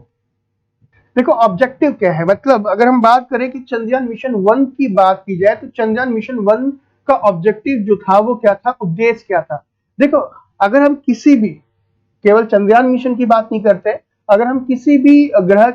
देखो ऑब्जेक्टिव क्या है, मतलब अगर हम बात करें कि चंद्रयान मिशन 1 की बात की जाए तो चंद्रयान मिशन 1 का ऑब्जेक्टिव जो था वो क्या था? उद्देश्य क्या था? देखो, अगर हम किसी भी, केवल चंद्रयान मिशन की बात नहीं करते, अगर हम किसी भी ग्रह,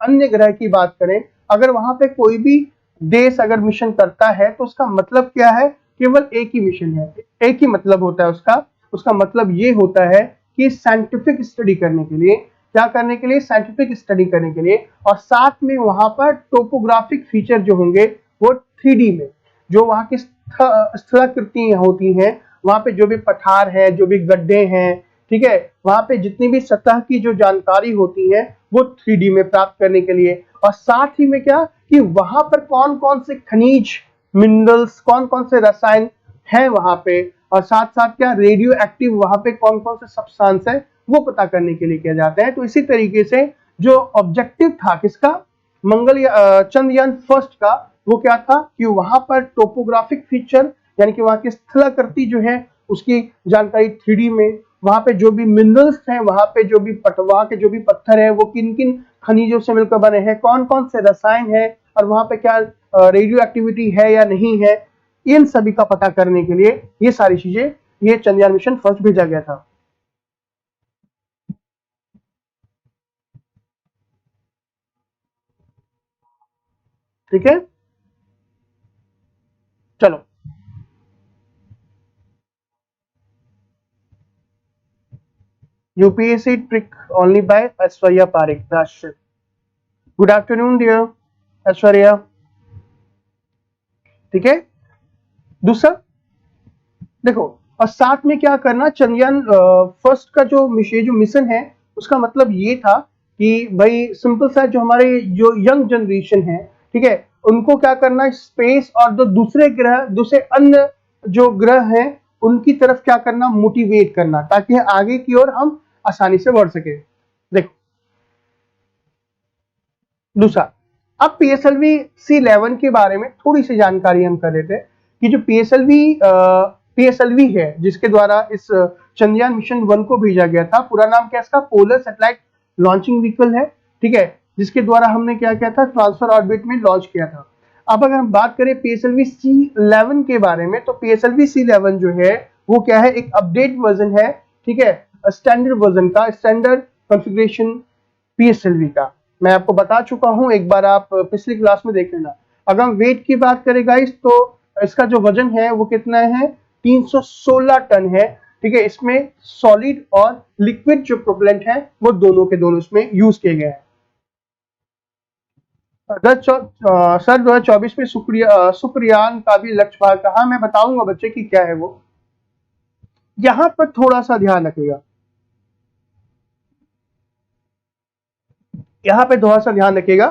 अन्य ग्रह की बात करें, अगर वहां पे कोई भी देश अगर मिशन करता है तो उसका मतलब क्या है? केवल एक ही मिशन है, एक ही मतलब होता है उसका। उसका मतलब ये होता है कि साइंटिफिक स्टडी करने के लिए, क्या करने के लिए? साइंटिफिक स्टडी करने के लिए, और साथ में वहां पर टोपोग्राफिक फीचर जो होंगे वो 3D में, जो वहां की स्थलाकृति होती हैं, वहां पे जो भी पठार है, जो भी गड्ढे हैं, ठीक है, वहां पे जितनी भी सतह की जो जानकारी होती है वो 3D में प्राप्त करने के लिए, और साथ ही में क्या कि वहां पर कौन कौन से खनिज, मिनरल्स, कौन कौन से रसायन हैं वहां पे, और साथ साथ क्या रेडियो एक्टिव वहां पे कौन कौन से सब्सटेंस है वो पता करने के लिए किया जाता है। तो इसी तरीके से जो ऑब्जेक्टिव था किसका? चंद्रयान फर्स्ट का, वो क्या था कि वहां पर टोपोग्राफिक फीचर, यानी कि वहां की स्थलाकृति जो है उसकी जानकारी 3D में, वहां पे जो भी मिनरल्स हैं, वहां पे जो भी वहां के जो भी पत्थर है वो किन किन खनिजों से मिलकर बने हैं, कौन कौन से रसायन है, और वहां पे क्या रेडियो एक्टिविटी है या नहीं है, इन सभी का पता करने के लिए ये सारी चीजें, ये चंद्रयान मिशन फर्स्ट भेजा गया था। ठीक है, चलो UPSC trick only by Aishwarya Pareek. Good afternoon dear Aishwarya. ठीक है, दूसरा देखो, और साथ में क्या करना, चंद्रयान फर्स्ट का जो मिशन है उसका मतलब ये था कि भाई सिंपल सा, जो हमारे जो यंग जनरेशन है, ठीक है, उनको क्या करना, स्पेस और जो दूसरे ग्रह, दूसरे अन्य जो ग्रह हैं उनकी तरफ क्या करना, मोटिवेट करना, ताकि आगे की ओर हम आसानी से बढ़ सके। देखो दूसरा, अब PSLV C11 के बारे में थोड़ी सी जानकारी हम कर लेते हैं कि जो PSLV है जिसके द्वारा इस चंद्रयान मिशन 1 को भेजा गया था, पूरा नाम क्या इसका? पोलर सैटेलाइट लॉन्चिंग व्हीकल है। ठीक है, जिसके द्वारा हमने क्या किया था? ट्रांसफर ऑर्बिट में लॉन्च किया था। अब अगर हम बात करें PSLV C11 के बारे में, तो PSLV C11 जो है वो क्या है? एक अपडेट वर्जन है, ठीक है, स्टैंडर्ड वर्जन का, स्टैंडर्ड कॉन्फ़िगरेशन PSLV का। मैं आपको बता चुका हूं, एक बार आप पिछली क्लास में देख लेना। अगर हम वेट की बात करें गाइस, तो इसका जो वजन है वो कितना है? 316 टन है। ठीक है, इसमें सॉलिड और लिक्विड जो प्रोपेलेंट है वो दोनों के दोनों इसमें यूज किए गए हैं। सर 2024 में सुप्रयान का भी लक्ष्य भाग कहा, मैं बताऊंगा बच्चे की क्या है वो। यहां पर थोड़ा सा ध्यान रखिएगा, यहां पे थोड़ा सा ध्यान रखिएगा,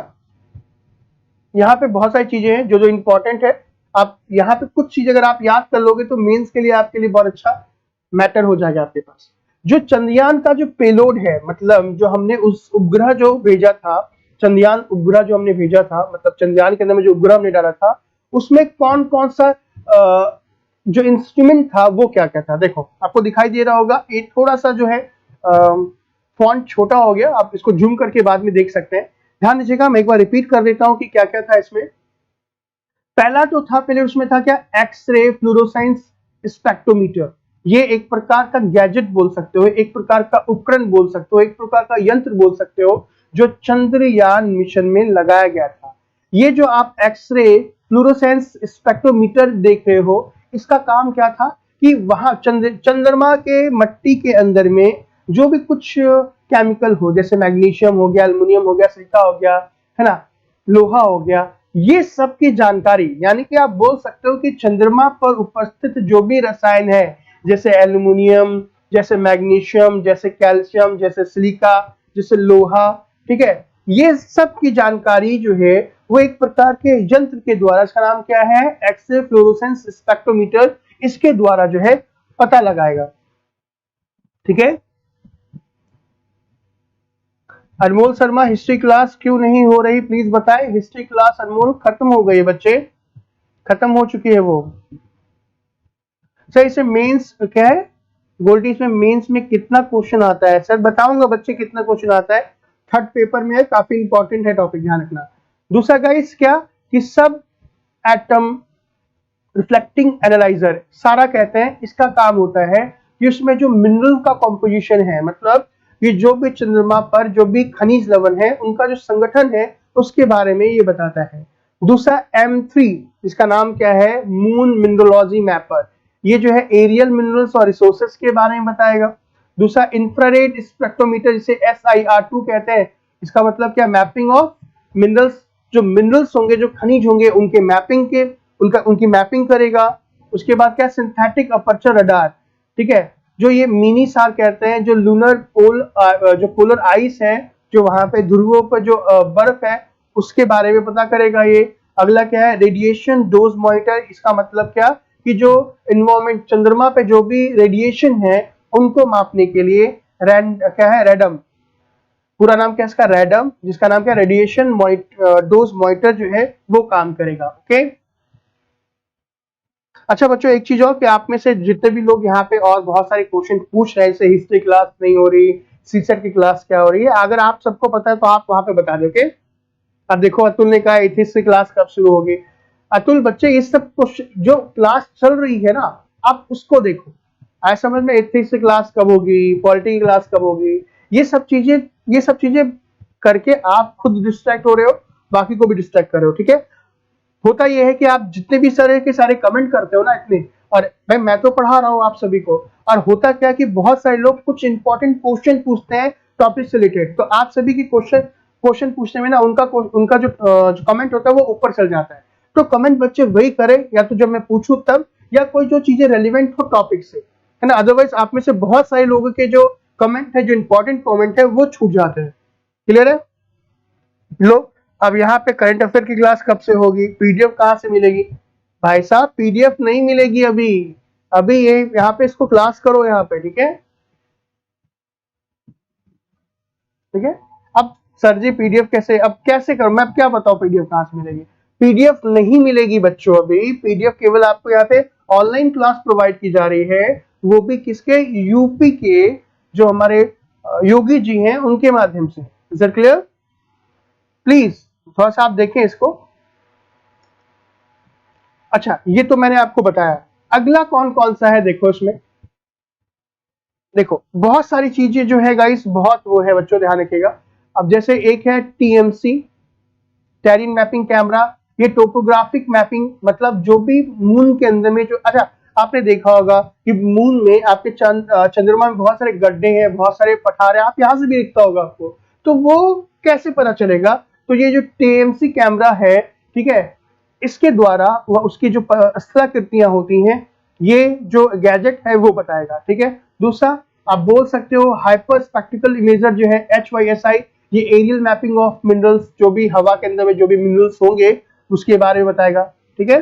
यहाँ पे बहुत सारी चीजें हैं जो जो इंपॉर्टेंट है, आप यहाँ पे कुछ चीज अगर आप याद कर लोगे तो मेंस के लिए आपके लिए बहुत अच्छा मैटर हो जाएगा आपके पास। जो चंद्रयान का जो पेलोड है, मतलब जो हमने उस उपग्रह जो भेजा था, चंद्रयान उपग्रह जो हमने भेजा था, मतलब चंद्रयान के अंदर में जो उपग्रह हमने डाला था, उसमें कौन कौन सा जो इंस्ट्रूमेंट था वो क्या क्या था। देखो आपको दिखाई दे रहा होगा, ये थोड़ा सा जो है फॉन्ट छोटा हो गया, आप इसको जूम करके बाद में देख सकते हैं। ध्यान दीजिएगा, मैं एक बार रिपीट कर देता हूं कि क्या क्या था इसमें। पहला जो था, पहले उसमें था क्या, एक्सरे फ्लोरोसेंस स्पेक्ट्रोमीटर। ये एक प्रकार का गैजेट बोल सकते हो, एक प्रकार का उपकरण बोल सकते हो, एक प्रकार का यंत्र बोल सकते हो, जो चंद्रयान मिशन में लगाया गया था। ये जो आप एक्सरे फ्लोरोसेंस स्पेक्ट्रोमीटर देख रहे हो, इसका काम क्या था कि वहां चंद्रमा के मट्टी के अंदर में जो भी कुछ केमिकल हो, जैसे मैग्नीशियम हो गया, एल्युमिनियम हो गया, सिलिका हो गया, है ना, लोहा हो गया, ये सब की जानकारी, यानी कि आप बोल सकते हो कि चंद्रमा पर उपस्थित जो भी रसायन है, जैसे एल्युमिनियम, जैसे मैग्नीशियम, जैसे कैल्शियम, जैसे सिलिका, जैसे लोहा, ठीक है, ये सब की जानकारी जो है वो एक प्रकार के यंत्र के द्वारा, इसका नाम क्या है, एक्सरे फ्लोरोसेंस स्पेक्ट्रोमीटर, इसके द्वारा जो है पता लगाएगा। ठीक है, अनमोल शर्मा हिस्ट्री क्लास क्यों नहीं हो रही, प्लीज बताएं। हिस्ट्री क्लास अनमोल खत्म हो गई है बच्चे, खत्म हो चुकी है वो। सर इसे मेंस क्या है गोल्डी, इसमें मेंस में कितना क्वेश्चन आता है? सर बताऊंगा बच्चे कितना क्वेश्चन आता है, थर्ड पेपर में है, काफी इंपॉर्टेंट है टॉपिक, ध्यान रखना। दूसरा गाइस क्या, कि सब एटम रिफ्लेक्टिंग एनालाइजर, सारा कहते हैं, इसका काम होता है कि उसमें जो मिनरल का कॉम्पोजिशन है, मतलब ये जो भी चंद्रमा पर जो भी खनिज लवण है उनका जो संगठन है उसके बारे में ये बताता है। दूसरा M3, इसका नाम क्या है, मून मिनरोलॉजी मैपर, ये जो है एरियल मिनरल्स और रिसोर्सेस के बारे में बताएगा। दूसरा इंफ्रारेड स्पेक्ट्रोमीटर, जिसे SIR2 कहते हैं, इसका मतलब क्या, मैपिंग ऑफ मिनरल्स, जो मिनरल्स होंगे, जो खनिज होंगे, उनके मैपिंग के उनकी मैपिंग करेगा। उसके बाद क्या, सिंथेटिक अपर्चर रडार, ठीक है, जो ये मिनी सार कहते हैं, जो लूनर पोल, जो पोलर आइस है, जो वहां पे ध्रुवों पर जो बर्फ है उसके बारे में पता करेगा ये। अगला क्या है, रेडिएशन डोज मॉनिटर, इसका मतलब क्या, कि जो इन्वायरमेंट चंद्रमा पे जो भी रेडिएशन है उनको मापने के लिए क्या है, रेडम, पूरा नाम क्या इसका, रेडम, जिसका नाम क्या, रेडिएशन डोज मॉनिटर जो है वो काम करेगा। ओके, अच्छा बच्चों एक चीज और, कि आप में से जितने भी लोग यहाँ पे और बहुत सारे क्वेश्चन पूछ रहे हैं, जैसे हिस्ट्री क्लास नहीं हो रही, सीसेट की क्लास क्या हो रही है, अगर आप सबको पता है तो आप वहां पे बता दो। ओके, अब देखो अतुल ने कहा एथिक्स की क्लास कब शुरू होगी। अतुल बच्चे ये सब जो क्लास चल रही है ना, आप उसको देखो, आए समझ में, एथिक्स की क्लास कब होगी, पॉलिटी की क्लास कब होगी, ये सब चीजें करके आप खुद डिस्ट्रैक्ट हो रहे हो, बाकी को भी डिस्ट्रैक्ट कर रहे हो। ठीक है, होता यह है कि आप जितने भी सारे के सारे कमेंट करते हो ना इतने, और भाई मैं तो पढ़ा रहा हूँ आप सभी को, और होता क्या कि बहुत सारे लोग कुछ इंपॉर्टेंट क्वेश्चन पूछते हैं टॉपिक से रिलेटेड, तो आप सभी की क्वेश्चन पूछने में ना उनका जो कमेंट होता है वो ऊपर चल जाता है। तो कमेंट बच्चे वही करें, या तो जब मैं पूछूं तब, या कोई जो चीजें रेलिवेंट हो टॉपिक से, है ना, अदरवाइज आप में से बहुत सारे लोगों के जो कमेंट है, जो इंपॉर्टेंट कमेंट है, वो छूट जाते हैं। क्लियर है? लो अब यहाँ पे करंट अफेयर की क्लास कब से होगी, पीडीएफ कहाँ से मिलेगी? भाई साहब पीडीएफ नहीं मिलेगी अभी, अभी ये यहाँ पे इसको क्लास करो यहाँ पे, ठीक है, ठीक है। अब सर जी पीडीएफ कैसे, अब कैसे करूं मैं, अब क्या बताऊं पीडीएफ कहाँ से मिलेगी? पीडीएफ नहीं मिलेगी बच्चों, अभी पीडीएफ केवल आपको यहाँ पे ऑनलाइन क्लास प्रोवाइड की जा रही है, वो भी किसके, यूपी के जो हमारे योगी जी हैं उनके माध्यम से। Is that clear? प्लीज थोड़ा सा आप देखें इसको। अच्छा ये तो मैंने आपको बताया, अगला कौन कौन सा है देखो इसमें, देखो बहुत सारी चीजें जो है गाइस, बहुत वो है बच्चों, ध्यान रखिएगा। अब जैसे एक है टीएमसी, टेरिन मैपिंग कैमरा, ये टोपोग्राफिक मैपिंग, मतलब जो भी मून के अंदर में जो, अच्छा आपने देखा होगा कि मून में आपके चंद्रमा में बहुत सारे गड्ढे हैं, बहुत सारे पठार हैं, आप यहां से भी दिखता होगा आपको, तो वो कैसे पता चलेगा? तो ये जो टीएमसी कैमरा है, ठीक है, इसके द्वारा वह उसकी जो स्थलाकृतियां होती हैं, ये जो गैजेट है वो बताएगा। ठीक है, दूसरा आप बोल सकते हो हाइपर स्पेक्टिकल इमेजर जो है HYSI, ये एरियल मैपिंग ऑफ मिनरल्स, जो भी हवा के अंदर में जो भी मिनरल्स होंगे उसके बारे में बताएगा। ठीक है,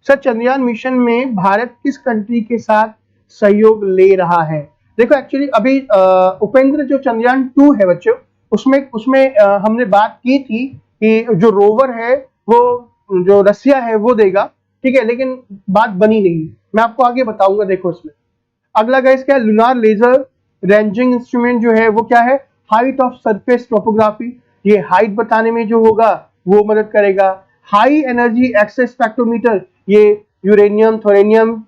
सर चंद्रयान मिशन में भारत किस कंट्री के साथ सहयोग ले रहा है? देखो एक्चुअली अभी उपेंद्र जो चंद्रयान 2 है बच्चों, उसमें उसमें हमने बात की थी कि जो रोवर है वो जो रसिया है वो देगा, ठीक है, लेकिन बात बनी नहीं। मैं आपको आगे बताऊंगा। देखो इसमें अगला गाइस क्या है, लूनार लेजर रेंजिंग इंस्ट्रूमेंट जो है वो क्या है, हाइट ऑफ सरफेस टोपोग्राफी, ये हाइट बताने में जो होगा वो मदद करेगा। हाई एनर्जी एक्सेस स्पेक्ट्रोमीटर, ये यूरेनियम थोरेनियम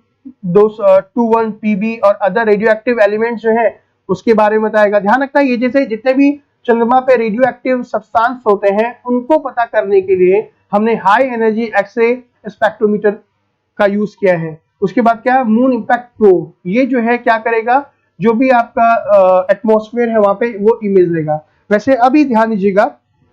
221 पीबी और अदर रेडियो एक्टिव एलिमेंट्स जो है उसके बारे में बताएगा। ध्यान रखना ये जैसे जितने भी चंद्रमा पे रेडियो एक्टिव सब्सटेंस होते हैं उनको पता करने के लिए हमने हाई एनर्जी एक्सरे स्पेक्ट्रोमीटर का यूज किया है। उसके बाद क्या है, मून इंपैक्ट प्रोब, ये जो है क्या करेगा, जो भी आपका एटमॉस्फेयर है वहां पे वो इमेज लेगा। वैसे अभी ध्यान दीजिएगा,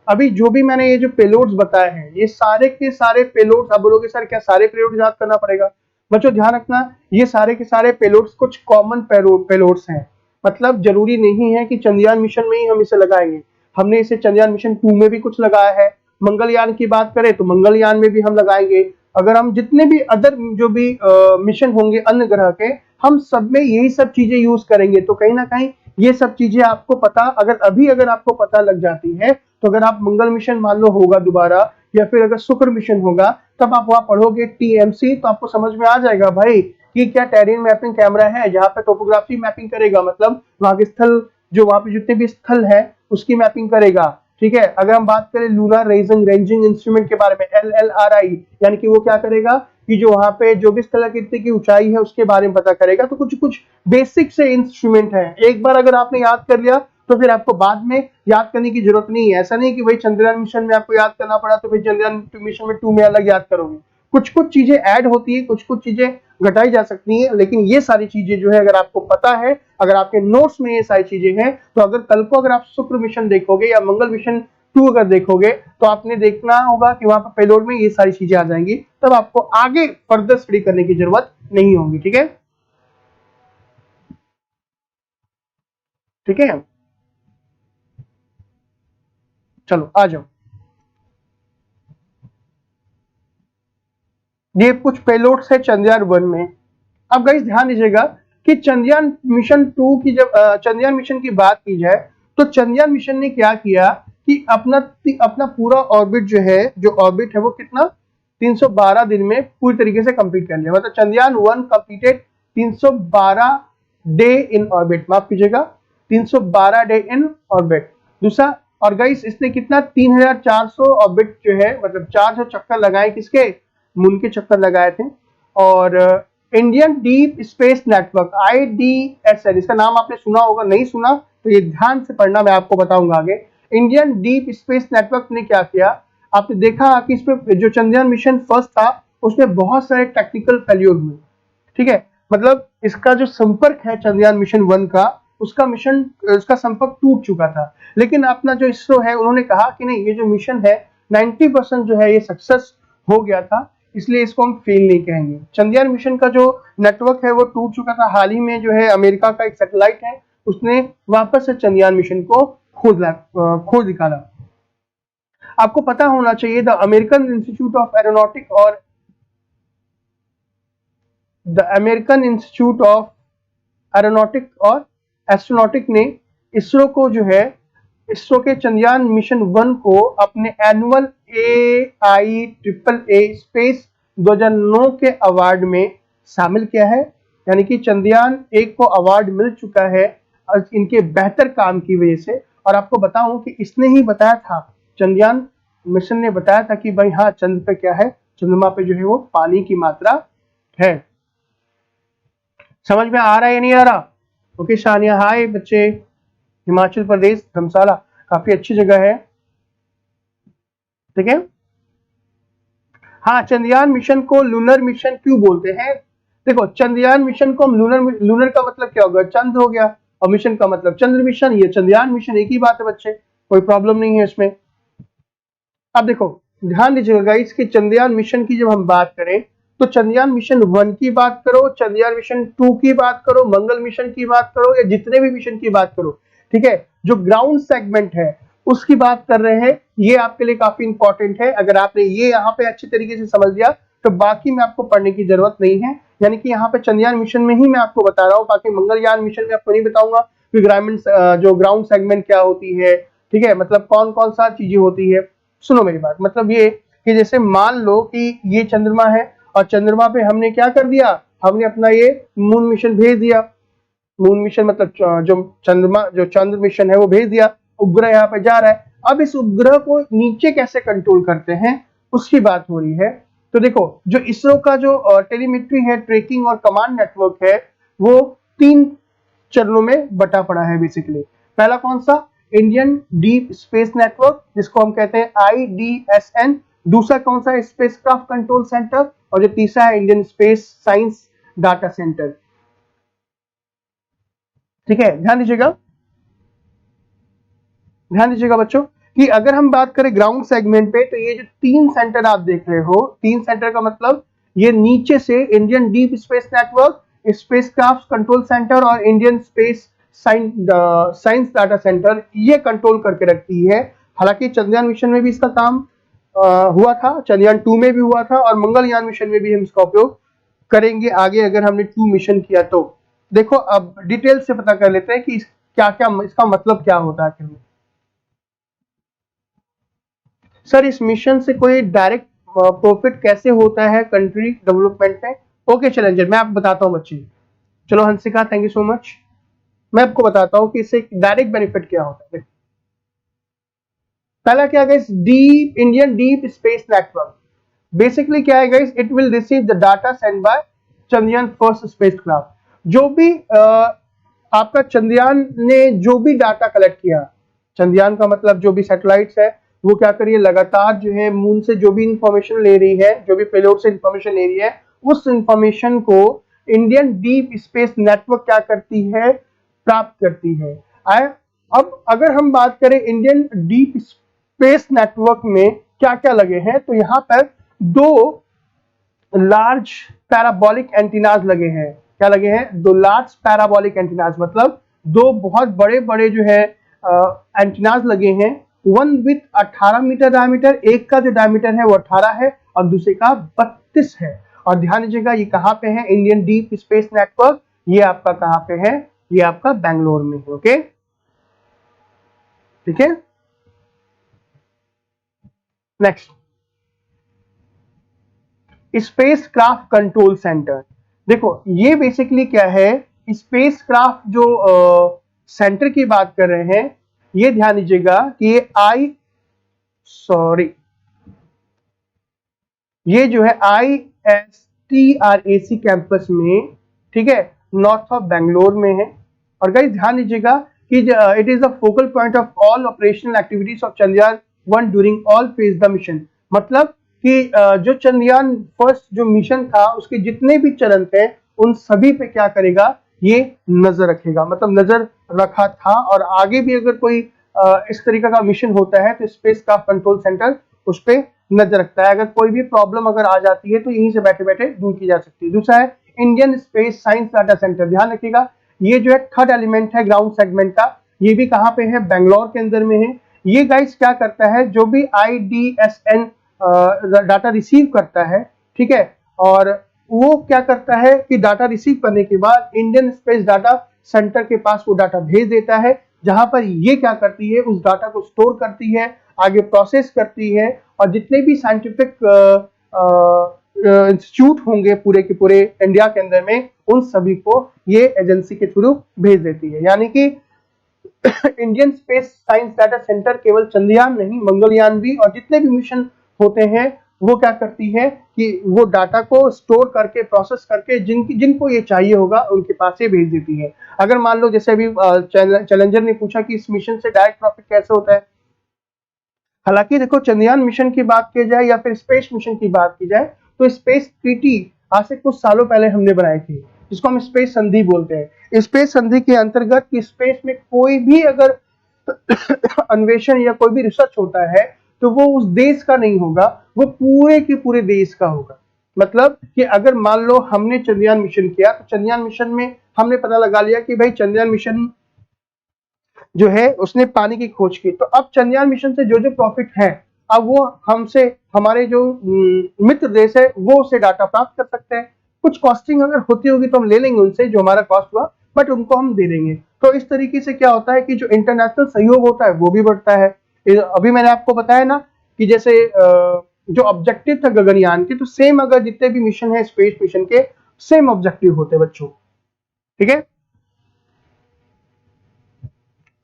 अभी जो भी मैंने ये जो पेलोड्स बताए हैं ये सारे के सारे पेलोड्स, आप बोलोगे सर क्या सारे पेलोड्स याद करना पड़ेगा? बच्चों ध्यान रखना ये सारे के सारे पेलोड्स कुछ कॉमन पेलोड्स हैं, मतलब जरूरी नहीं है कि चंद्रयान मिशन में ही हम इसे लगाएंगे। हमने इसे चंद्रयान मिशन 2 में भी कुछ लगाया है। मंगलयान की बात करें तो मंगलयान में भी हम लगाएंगे। अगर हम जितने भी अदर जो भी मिशन होंगे अन्य ग्रह के, हम सब में यही सब चीजें यूज करेंगे। तो कहीं ना कहीं ये सब चीजें आपको पता, अगर आपको पता लग जाती है तो अगर आप मंगल मिशन मान लो होगा दोबारा, या फिर अगर शुक्र मिशन होगा, तब आप वहां पढ़ोगे टीएमसी तो आपको समझ में आ जाएगा भाई कि क्या टेरेन मैपिंग कैमरा है जहां पे टोपोग्राफी मैपिंग करेगा, मतलब वहां के स्थल जो वहां पे जितने भी स्थल है उसकी मैपिंग करेगा। ठीक है, अगर हम बात करें लूनर रेंजिंग इंस्ट्रूमेंट के बारे में, LLRI, यानी कि वो क्या करेगा कि जो वहां पे जो भी स्थलाकृति की ऊंचाई है उसके बारे में पता करेगा। तो कुछ कुछ बेसिक से इंस्ट्रूमेंट है, एक बार अगर आपने याद कर लिया तो फिर आपको बाद में याद करने की जरूरत नहीं है। ऐसा नहीं कि भाई चंद्रयान मिशन में आपको याद करना पड़ा तो फिर चंद्रयान मिशन में 2 में अलग याद करोगे। कुछ कुछ चीजें ऐड होती है, कुछ कुछ चीजें घटाई जा सकती है, लेकिन ये सारी चीजें जो है अगर आपको पता है, अगर आपके नोट्स में ये सारी चीजें हैं, तो अगर कल को अगर आप शुक्र मिशन देखोगे या मंगल मिशन 2 अगर देखोगे तो आपने देखना होगा कि वहां पर पेलोड में ये सारी चीजें आ जाएंगी, तब आपको आगे फर्दर स्टडी करने की जरूरत नहीं होगी। ठीक है, ठीक है, चलो आ जाओ। ये कुछ पेलोड्स है चंद्रयान 1 में। अब गाइस ध्यान दीजिएगा कि चंद्रयान मिशन 2 की जब चंद्रयान मिशन की बात की जाए तो चंद्रयान मिशन ने क्या किया कि अपना पूरा ऑर्बिट जो है, जो ऑर्बिट है वो कितना 312 दिन में पूरी तरीके से कंप्लीट कर लिया। मतलब Chandrayaan 1 completed 312 day in orbit, माफ कीजिएगा 312 डे इन ऑर्बिट। दूसरा, और गाइस इसने कितना 3400 ऑर्बिट जो है, मतलब 400 चक्कर लगाए, किसके, मून के चक्कर लगाए थे। और Indian deep space network IDSN, इसका नाम आपने सुना होगा, नहीं सुना तो ये ध्यान से पढ़ना, मैं आपको बताऊंगा आगे। इंडियन डीप स्पेस नेटवर्क ने क्या किया, आपने देखा कि इसमें जो चंद्रयान मिशन फर्स्ट था उसमें बहुत सारे टेक्निकल फेल्योर हुए। ठीक है, मतलब इसका जो संपर्क है चंद्रयान मिशन 1 का, उसका संपर्क टूट चुका था। लेकिन अपना जो इसरो है उन्होंने कहा कि नहीं, ये जो मिशन है 90% जो है ये सक्सेस हो गया था, इसलिए इसको हम फेल नहीं कहेंगे। चंद्रयान मिशन का जो नेटवर्क है वो टूट चुका था। हाल ही में जो है अमेरिका का एक सैटेलाइट है उसने वापस से चंद्रयान मिशन को खोज निकाला। आपको पता होना चाहिए the American institute of aeronautic और एस्ट्रोनॉटिक ने इसरो को जो है, इसरो के चंद्रयान मिशन 1 को अपने एनुअल AIAA स्पेस 2009 के अवार्ड में शामिल किया है। यानी कि चंद्रयान 1 को अवार्ड मिल चुका है इनके बेहतर काम की वजह से। और आपको बताऊं कि इसने ही बताया था, चंद्रयान मिशन ने बताया था कि भाई हाँ, चंद्र पे क्या है, चंद्रमा पे जो है वो पानी की मात्रा है। समझ में आ रहा है या नहीं आ रहा? ओके शानिया, हाय बच्चे। हिमाचल प्रदेश धर्मशाला काफी अच्छी जगह है। ठीक है, हाँ, चंद्रयान मिशन को लूनर मिशन क्यों बोलते हैं? देखो चंद्रयान मिशन को हम लूनर का मतलब क्या होगा, चंद्र हो गया, और मिशन का मतलब चंद्र मिशन, ये चंद्रयान मिशन एक ही बात है बच्चे, कोई प्रॉब्लम नहीं है इसमें। अब देखो ध्यान दीजिएगा गाइस कि चंद्रयान मिशन की जब हम बात करें तो चंद्रयान मिशन 1 की बात करो, चंद्रयान मिशन 2 की बात करो, मंगल मिशन की बात करो, या जितने भी मिशन की बात करो, ठीक है, जो ग्राउंड सेगमेंट है उसकी बात कर रहे हैं, ये आपके लिए काफी इंपॉर्टेंट है। अगर आपने ये यहाँ पे अच्छे तरीके से समझ लिया तो बाकी में आपको पढ़ने की जरूरत नहीं है। यानी कि यहाँ पे चंद्रयान मिशन में ही मैं आपको बता रहा हूँ, बाकी मंगलयान मिशन में आपको नहीं बताऊंगा कि ग्रामीण जो ग्राउंड सेगमेंट क्या होती है, ठीक है, मतलब कौन कौन सा चीजें होती है। सुनो मेरी बात, मतलब ये कि जैसे मान लो कि ये चंद्रमा है और चंद्रमा पे हमने क्या कर दिया, हमने अपना ये मून मिशन भेज दिया। मून मिशन मतलब जो चंद्रमा जो चंद्र मिशन है वो भेज दिया, उपग्रह यहाँ पे जा रहा है। अब इस उपग्रह को नीचे कैसे कंट्रोल करते हैं उसकी बात हो रही है। तो देखो, जो इसरो का जो टेलीमेट्री है, ट्रैकिंग और कमांड नेटवर्क है, वो 3 चरणों में बटा पड़ा है बेसिकली। पहला कौन सा, इंडियन डीप स्पेस नेटवर्क, जिसको हम कहते हैं IDSN। दूसरा कौन सा, स्पेसक्राफ्ट कंट्रोल सेंटर। और जो तीसरा है Indian space science data centre. ठीक है, ध्यान दीजिएगा बच्चों कि अगर हम बात करें ग्राउंड सेगमेंट पे, तो ये जो 3 सेंटर आप देख रहे हो, 3 सेंटर का मतलब ये नीचे से Indian deep space network, spacecraft control centre और Indian space science data centre, ये कंट्रोल करके रखती है। हालांकि चंद्रयान मिशन में भी इसका काम हुआ था, चंद्रयान 2 में भी हुआ था और मंगलयान मिशन में भी हम इसका उपयोग करेंगे आगे अगर हमने 2 मिशन किया तो। देखो, अब डिटेल से पता कर लेते हैं कि क्या क्या इसका मतलब क्या होता है आखिर में। सर, इस मिशन से कोई डायरेक्ट प्रॉफिट कैसे होता है कंट्री डेवलपमेंट में? ओके चैलेंजर, मैं आपको बताता हूँ बच्चे। चलो Hansika, thank you so much. मैं आपको बताता हूँ कि इससे डायरेक्ट बेनिफिट क्या होता है। पहला क्या है guys, deep Indian deep space network. Basically क्या है guys, it will receive the data send by Chandrayaan first spacecraft. जो भी आपका चंद्रयान ने जो भी डाटा कलेक्ट किया, चंद्रयान का मतलब जो भी सैटेलाइट्स है, वो क्या करिए लगातार जो है मून से जो भी इंफॉर्मेशन ले रही है, जो भी पेलोड से इंफॉर्मेशन ले रही है, उस इंफॉर्मेशन को इंडियन डीप स्पेस नेटवर्क क्या करती है, प्राप्त करती है। अब अगर हम बात करें इंडियन डीप स्पेस नेटवर्क में क्या क्या लगे हैं, तो यहाँ पर 2 लार्ज पैराबोलिक एंटीनाज लगे हैं। क्या लगे हैं? 2 लार्ज पैराबोलिक एंटीनाज, मतलब 2 बहुत बड़े बड़े जो है एंटीनाज लगे हैं। वन विथ 18 मीटर डायमीटर, एक का जो डायमीटर है वो 18 है और दूसरे का 32 है। और ध्यान दीजिएगा ये कहां पे है, इंडियन डीप स्पेस नेटवर्क, ये आपका कहां पे है, ये आपका बेंगलोर में है। ओके, ठीक है। Next, space craft control centre. देखो ये बेसिकली क्या है, स्पेस क्राफ्ट जो सेंटर की बात कर रहे हैं, ये ध्यान दीजिएगा कि ये जो है ISTRAC कैंपस में, ठीक है, नॉर्थ ऑफ बेंगलोर में है। और गाइस ध्यान दीजिएगा कि it is the focal point of all operational activities of Chandrayaan 1 during all phase the mission. मतलब कि जो चंद्रयान फर्स्ट जो मिशन था उसके जितने भी चरण थे उन सभी पे क्या करेगा, ये नजर रखेगा। मतलब नजर रखा था और आगे भी अगर कोई इस तरीके का मिशन होता है तो स्पेस क्राफ्ट कंट्रोल सेंटर उस पर नजर रखता है। अगर कोई भी प्रॉब्लम अगर आ जाती है तो यहीं से बैठे बैठे दूर की जा सकती है। दूसरा है Indian space science data centre. ध्यान रखिएगा ये जो है थर्ड एलिमेंट है ग्राउंड सेगमेंट का, ये भी कहां पे है, बेंगलोर के अंदर में है। ये गाइस क्या करता है, जो भी IDSN डाटा रिसीव करता है, ठीक है, और वो क्या करता है कि डाटा रिसीव करने के बाद इंडियन स्पेस डाटा सेंटर के पास वो डाटा भेज देता है, जहां पर ये क्या करती है, उस डाटा को स्टोर करती है, आगे प्रोसेस करती है और जितने भी साइंटिफिक इंस्टीट्यूट होंगे पूरे के पूरे इंडिया के अंदर में, उन सभी को ये एजेंसी के थ्रू भेज देती है। यानी कि Indian space science data centre केवल चंद्रयान नहीं, मंगलयान भी और जितने भी मिशन होते हैं वो क्या करती है कि वो डाटा को स्टोर करके प्रोसेस करके जिनको ये चाहिए होगा उनके पास ये भेज देती है। अगर मान लो जैसे अभी चैलेंजर ने पूछा कि इस मिशन से डायरेक्ट प्रॉफिट कैसे होता है, हालांकि देखो चंद्रयान मिशन की बात की जाए या फिर स्पेस मिशन की बात की जाए तो स्पेस ट्रीटी आज से कुछ सालों पहले हमने बनाई थी, जिसको हम स्पेस संधि बोलते हैं। स्पेस संधि के अंतर्गत कि स्पेस में कोई भी अगर अन्वेषण या कोई भी रिसर्च होता है तो वो उस देश का नहीं होगा, वो पूरे के पूरे देश का होगा। मतलब कि अगर मान लो हमने चंद्रयान मिशन किया तो चंद्रयान मिशन में हमने पता लगा लिया कि भाई चंद्रयान मिशन जो है उसने पानी की खोज की, तो अब चंद्रयान मिशन से जो जो प्रॉफिट है अब वो हमसे, हमारे जो मित्र देश है वो उससे डाटा प्राप्त कर सकते हैं। कुछ कॉस्टिंग अगर होती होगी तो हम ले लेंगे उनसे, जो हमारा कॉस्ट हुआ, बट उनको हम दे देंगे। तो इस तरीके से क्या होता है कि जो इंटरनेशनल सहयोग होता है वो भी बढ़ता है। अभी मैंने आपको बताया ना कि जैसे जो ऑब्जेक्टिव था गगनयान के, तो सेम अगर जितने भी मिशन है स्पेस मिशन के, सेम ऑब्जेक्टिव होते हैं बच्चों, ठीक है।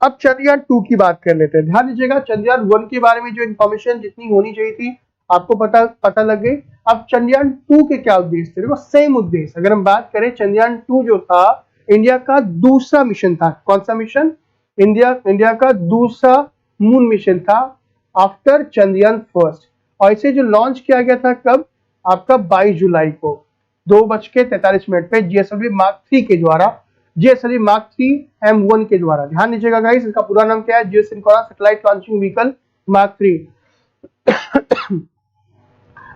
अब चंद्रयान 2 की बात कर लेते हैं। ध्यान दीजिएगा, चंद्रयान 1 के बारे में जो इन्फॉर्मेशन जितनी होनी चाहिए थी आपको पता लग गई। अब चंद्रयान 2 के क्या उद्देश्य थे? देखो सेम उद्देश्य। अगर हम बात करें, चंद्रयान 2 जो था इंडिया का दूसरा मिशन था। कौन सा मिशन? इंडिया का दूसरा मून मिशन था आफ्टर चंद्रयान फर्स्ट। और इसे जो लॉन्च किया गया था कब? आपका 22 जुलाई को 2:43 पे जीएसएलवी मार्क 3 के द्वारा, जीएसएलवी मार्क 3 M1 के द्वारा। ध्यान दीजिएगा गाइस, इसका पूरा नाम क्या है? Geosynchronous satellite launching vehicle mark 3।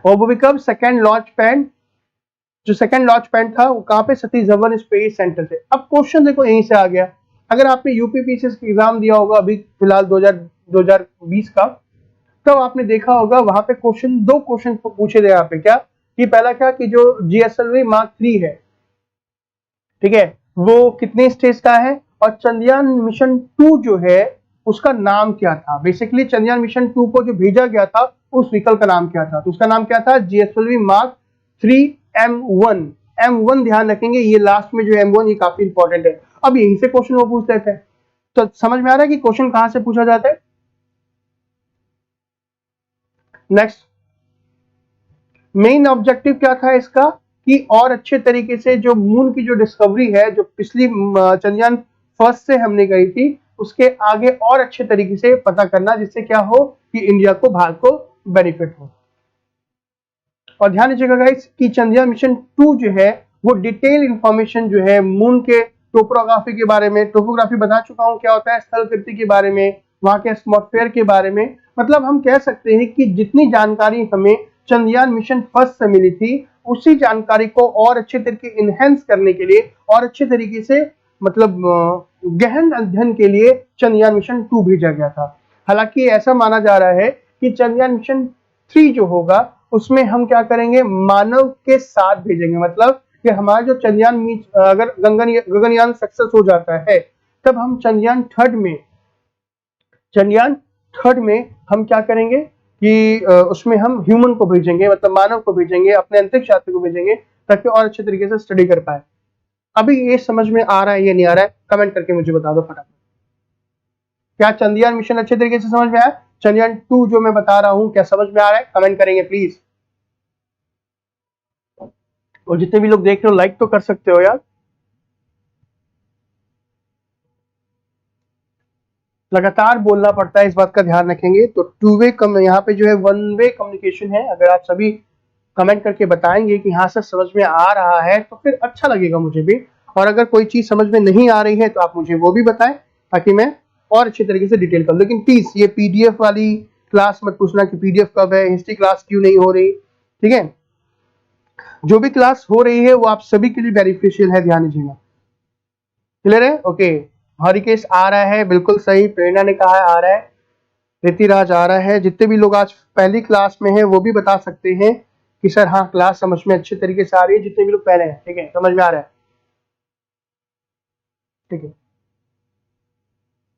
और वो भी कब? सेकेंड लॉन्च पैड, जो सेकेंड लॉन्च पैड था वो कहां पे? सतीश धवन स्पेस सेंटर से। अब क्वेश्चन देखो यहीं से आ गया। अगर आपने यूपीपीसीएस का एग्जाम दिया होगा अभी फिलहाल 2020 का, तो आपने देखा होगा वहां पे दो क्वेश्चन पूछे गए यहाँ पे। क्या कि पहला क्या कि जो जीएसएलवी मार्क 3 है, ठीक है, वो कितने स्टेज का है, और चंद्रयान मिशन 2 जो है उसका नाम क्या था। बेसिकली चंद्रयान मिशन 2 को जो भेजा गया था उस व्हीकल का नाम क्या था? तो उसका नाम क्या था? GSLV mark 3 M1। M1 ध्यान रखेंगे, ये लास्ट में जो M1 ये काफी इंपॉर्टेंट है। अब यहीं से क्वेश्चन वो पूछ लेते हैं। तो समझ में आ रहा है कि क्वेश्चन कहां से पूछा जाता है। नेक्स्ट, मेन ऑब्जेक्टिव क्या था इसका कि और अच्छे तरीके से जो मून की जो डिस्कवरी है, जो पिछली चंद्रयान फर्स्ट से हमने करी थी, उसके आगे और अच्छे तरीके से पता करना, जिससे क्या हो कि इंडिया को, भारत को बेनिफिट हो। और ध्यान दीजिएगा गाइस कि चंद्रयान मिशन 2 जो है वो डिटेल इंफॉर्मेशन जो है मून के टोपोग्राफी के बारे में, टोपोग्राफी बता चुका हूं क्या होता है, स्थलकृति के बारे में, वहां के एटमॉस्फेयर के बारे में। मतलब हम कह सकते हैं कि जितनी जानकारी हमें चंद्रयान मिशन फर्स्ट से मिली थी, उसी जानकारी को और अच्छे तरीके इनहेंस करने के लिए और अच्छे तरीके से, मतलब गहन अध्ययन के लिए चंद्रयान मिशन 2 भेजा गया था। हालांकि ऐसा माना जा रहा है कि चंद्रयान मिशन 3 जो होगा उसमें हम क्या करेंगे? मानव के साथ भेजेंगे। मतलब कि हमारा जो चंद्रयान, अगर गगनयान सक्सेस हो जाता है, तब हम चंद्रयान थर्ड में हम क्या करेंगे कि उसमें हम ह्यूमन को भेजेंगे, मतलब मानव को भेजेंगे, अपने अंतरिक्ष यात्री को भेजेंगे, ताकि और अच्छे तरीके से स्टडी कर पाए। अभी ये समझ में आ रहा है या नहीं आ रहा है? कमेंट करके मुझे बता दो फटाफट। क्या चंद्रयान मिशन अच्छे तरीके से समझ में आया? चंद्रयान 2 जो मैं बता रहा हूं क्या समझ में आ रहा है? कमेंट करेंगे प्लीज। और जितने भी लोग देख रहे हो लाइक तो कर सकते हो यार। लगातार बोलना पड़ता है, इस बात का ध्यान रखेंगे। तो यहाँ पे जो है 1 वे कम्युनिकेशन है। अगर आप सभी कमेंट करके बताएंगे कि हाँ सर समझ में आ रहा है, तो फिर अच्छा लगेगा मुझे भी। और अगर कोई चीज समझ में नहीं आ रही है तो आप मुझे वो भी बताएं, ताकि मैं और अच्छे तरीके से डिटेल करूं। लेकिन प्लीज ये पीडीएफ वाली क्लास मत पूछना कि पीडीएफ कब है, हिस्ट्री क्लास क्यों नहीं हो रही, ठीक है। जो भी क्लास हो रही है वो आप सभी के लिए बेनिफिशियल है, ध्यान दीजिएगा। क्लियर है? ओके, हरिकेश आ रहा है, बिल्कुल सही। प्रेरणा ने कहा है आ रहा है, रीतिराज आ रहा है। जितने भी लोग आज पहली क्लास में हैं वो भी बता सकते हैं कि सर हाँ क्लास समझ में अच्छे तरीके से आ रही है। जितने भी लोग पहले हैं, ठीक है, समझ में आ रहा है, ठीक है।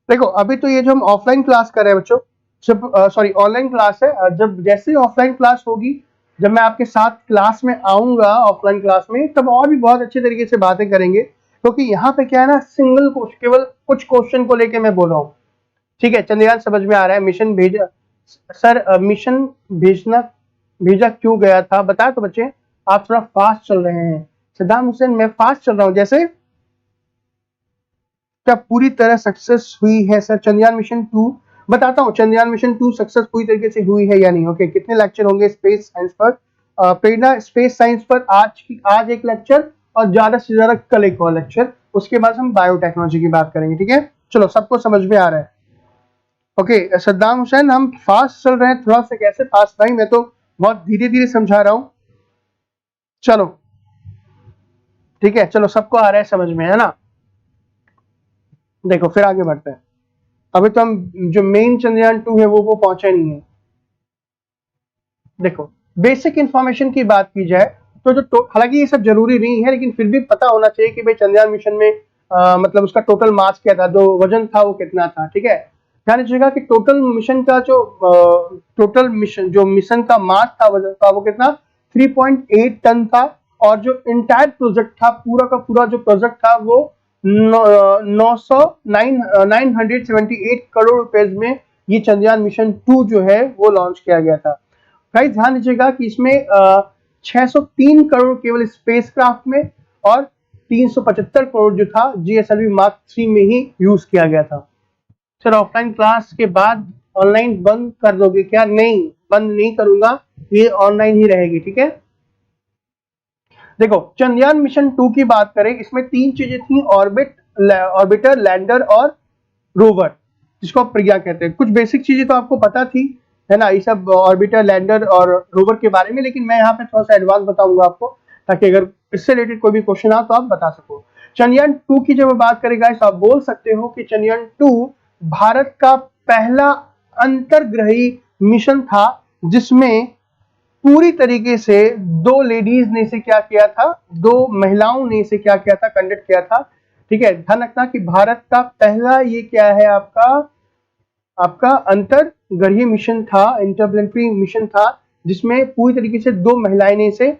देखो अभी तो ये जो हम ऑफलाइन क्लास कर रहे हैं बच्चों, जब सॉरी ऑनलाइन क्लास है, जब जैसे ही ऑफलाइन क्लास होगी, जब मैं आपके साथ क्लास में आऊंगा ऑफलाइन क्लास में, तब और भी बहुत अच्छे तरीके से बातें करेंगे। क्योंकि यहाँ पे क्या है ना, केवल कुछ क्वेश्चन को लेके मैं बोल रहा हूँ, ठीक है। चंद्रयान समझ में आ रहा है। मिशन भेजा सर, मिशन भेजा क्यों गया था बताया तो बच्चे। आप थोड़ा फास्ट चल रहे हैं। सद्दाम हुसैन, मैं फास्ट चल रहा हूँ जैसे। क्या पूरी तरह सक्सेस हुई है सर चंद्रयान मिशन 2? बताता हूँ चंद्रयान मिशन 2 सक्सेस पूरी तरीके से हुई है या नहीं। ओके, कितने लेक्चर होंगे स्पेस साइंस पर? प्रेरणा स्पेस साइंस पर आज एक लेक्चर, और ज्यादा से ज्यादा कल एक और लेक्चर। उसके बाद हम बायोटेक्नोलॉजी की बात करेंगे, ठीक है। चलो, सबको समझ में आ रहा है? ओके, सद्दाम हुसैन हम फास्ट चल रहे हैं। थोड़ा सा कैसे फास्ट भाई? मैं तो बहुत धीरे धीरे समझा रहा हूं। चलो ठीक है, चलो सबको आ रहा है समझ में, है ना। देखो फिर आगे बढ़ते हैं। अभी तो हम जो मेन चंद्रयान 2 है वो पहुंचे नहीं है। देखो बेसिक इंफॉर्मेशन की बात की जाए तो हालांकि ये सब जरूरी नहीं है, लेकिन फिर भी पता होना चाहिए कि भाई चंद्रयान मिशन में मतलब उसका टोटल मास क्या था, जो वजन था वो कितना था। ठीक है, ध्यान रखिएगा कि टोटल मिशन का जो मिशन का मास था, वजन था, वो कितना 3.8 टन था। और जो इंटायर प्रोजेक्ट था, पूरा का पूरा जो प्रोजेक्ट था वो 978 करोड़ रुपए में ये चंद्रयान मिशन 2 जो है वो लॉन्च किया गया था। गाइस ध्यान दीजिएगा कि इसमें 603 करोड़ केवल स्पेसक्राफ्ट में और 375 करोड़ जो था जीएसएलवी मार्क 3 में ही यूज किया गया था। सर ऑफलाइन क्लास के बाद ऑनलाइन बंद कर दोगे क्या? नहीं, बंद नहीं करूंगा, ये ऑनलाइन ही रहेगी। ठीक है, देखो चंद्रयान मिशन 2 की बात करें, इसमें 3 चीजें थी, ऑर्बिटर, लैंडर और रोवर, जिसको आप प्रज्ञा कहते हैं। कुछ बेसिक चीजें तो आपको पता थी, है ना, ये सब ऑर्बिटर, लैंडर और रोवर के बारे में, लेकिन मैं यहाँ पे थोड़ा सा एडवांस बताऊंगा आपको, ताकि अगर इससे रिलेटेड कोई भी क्वेश्चन आ तो आप बता सको। चंद्रयान 2 की जब बात करेगा तो आप बोल सकते हो कि चंद्रयान 2 भारत का पहला अंतरग्रही मिशन था, जिसमें पूरी तरीके से 2 लेडीज ने इसे क्या किया था, 2 महिलाओं ने इसे क्या किया था, कंडक्ट किया था। ठीक है, ध्यान रखना कि भारत का पहला ये क्या है, आपका अंतरग्रहीय मिशन था, इंटरप्लेनेटरी मिशन था, जिसमें पूरी तरीके से 2 महिलाएं ने इसे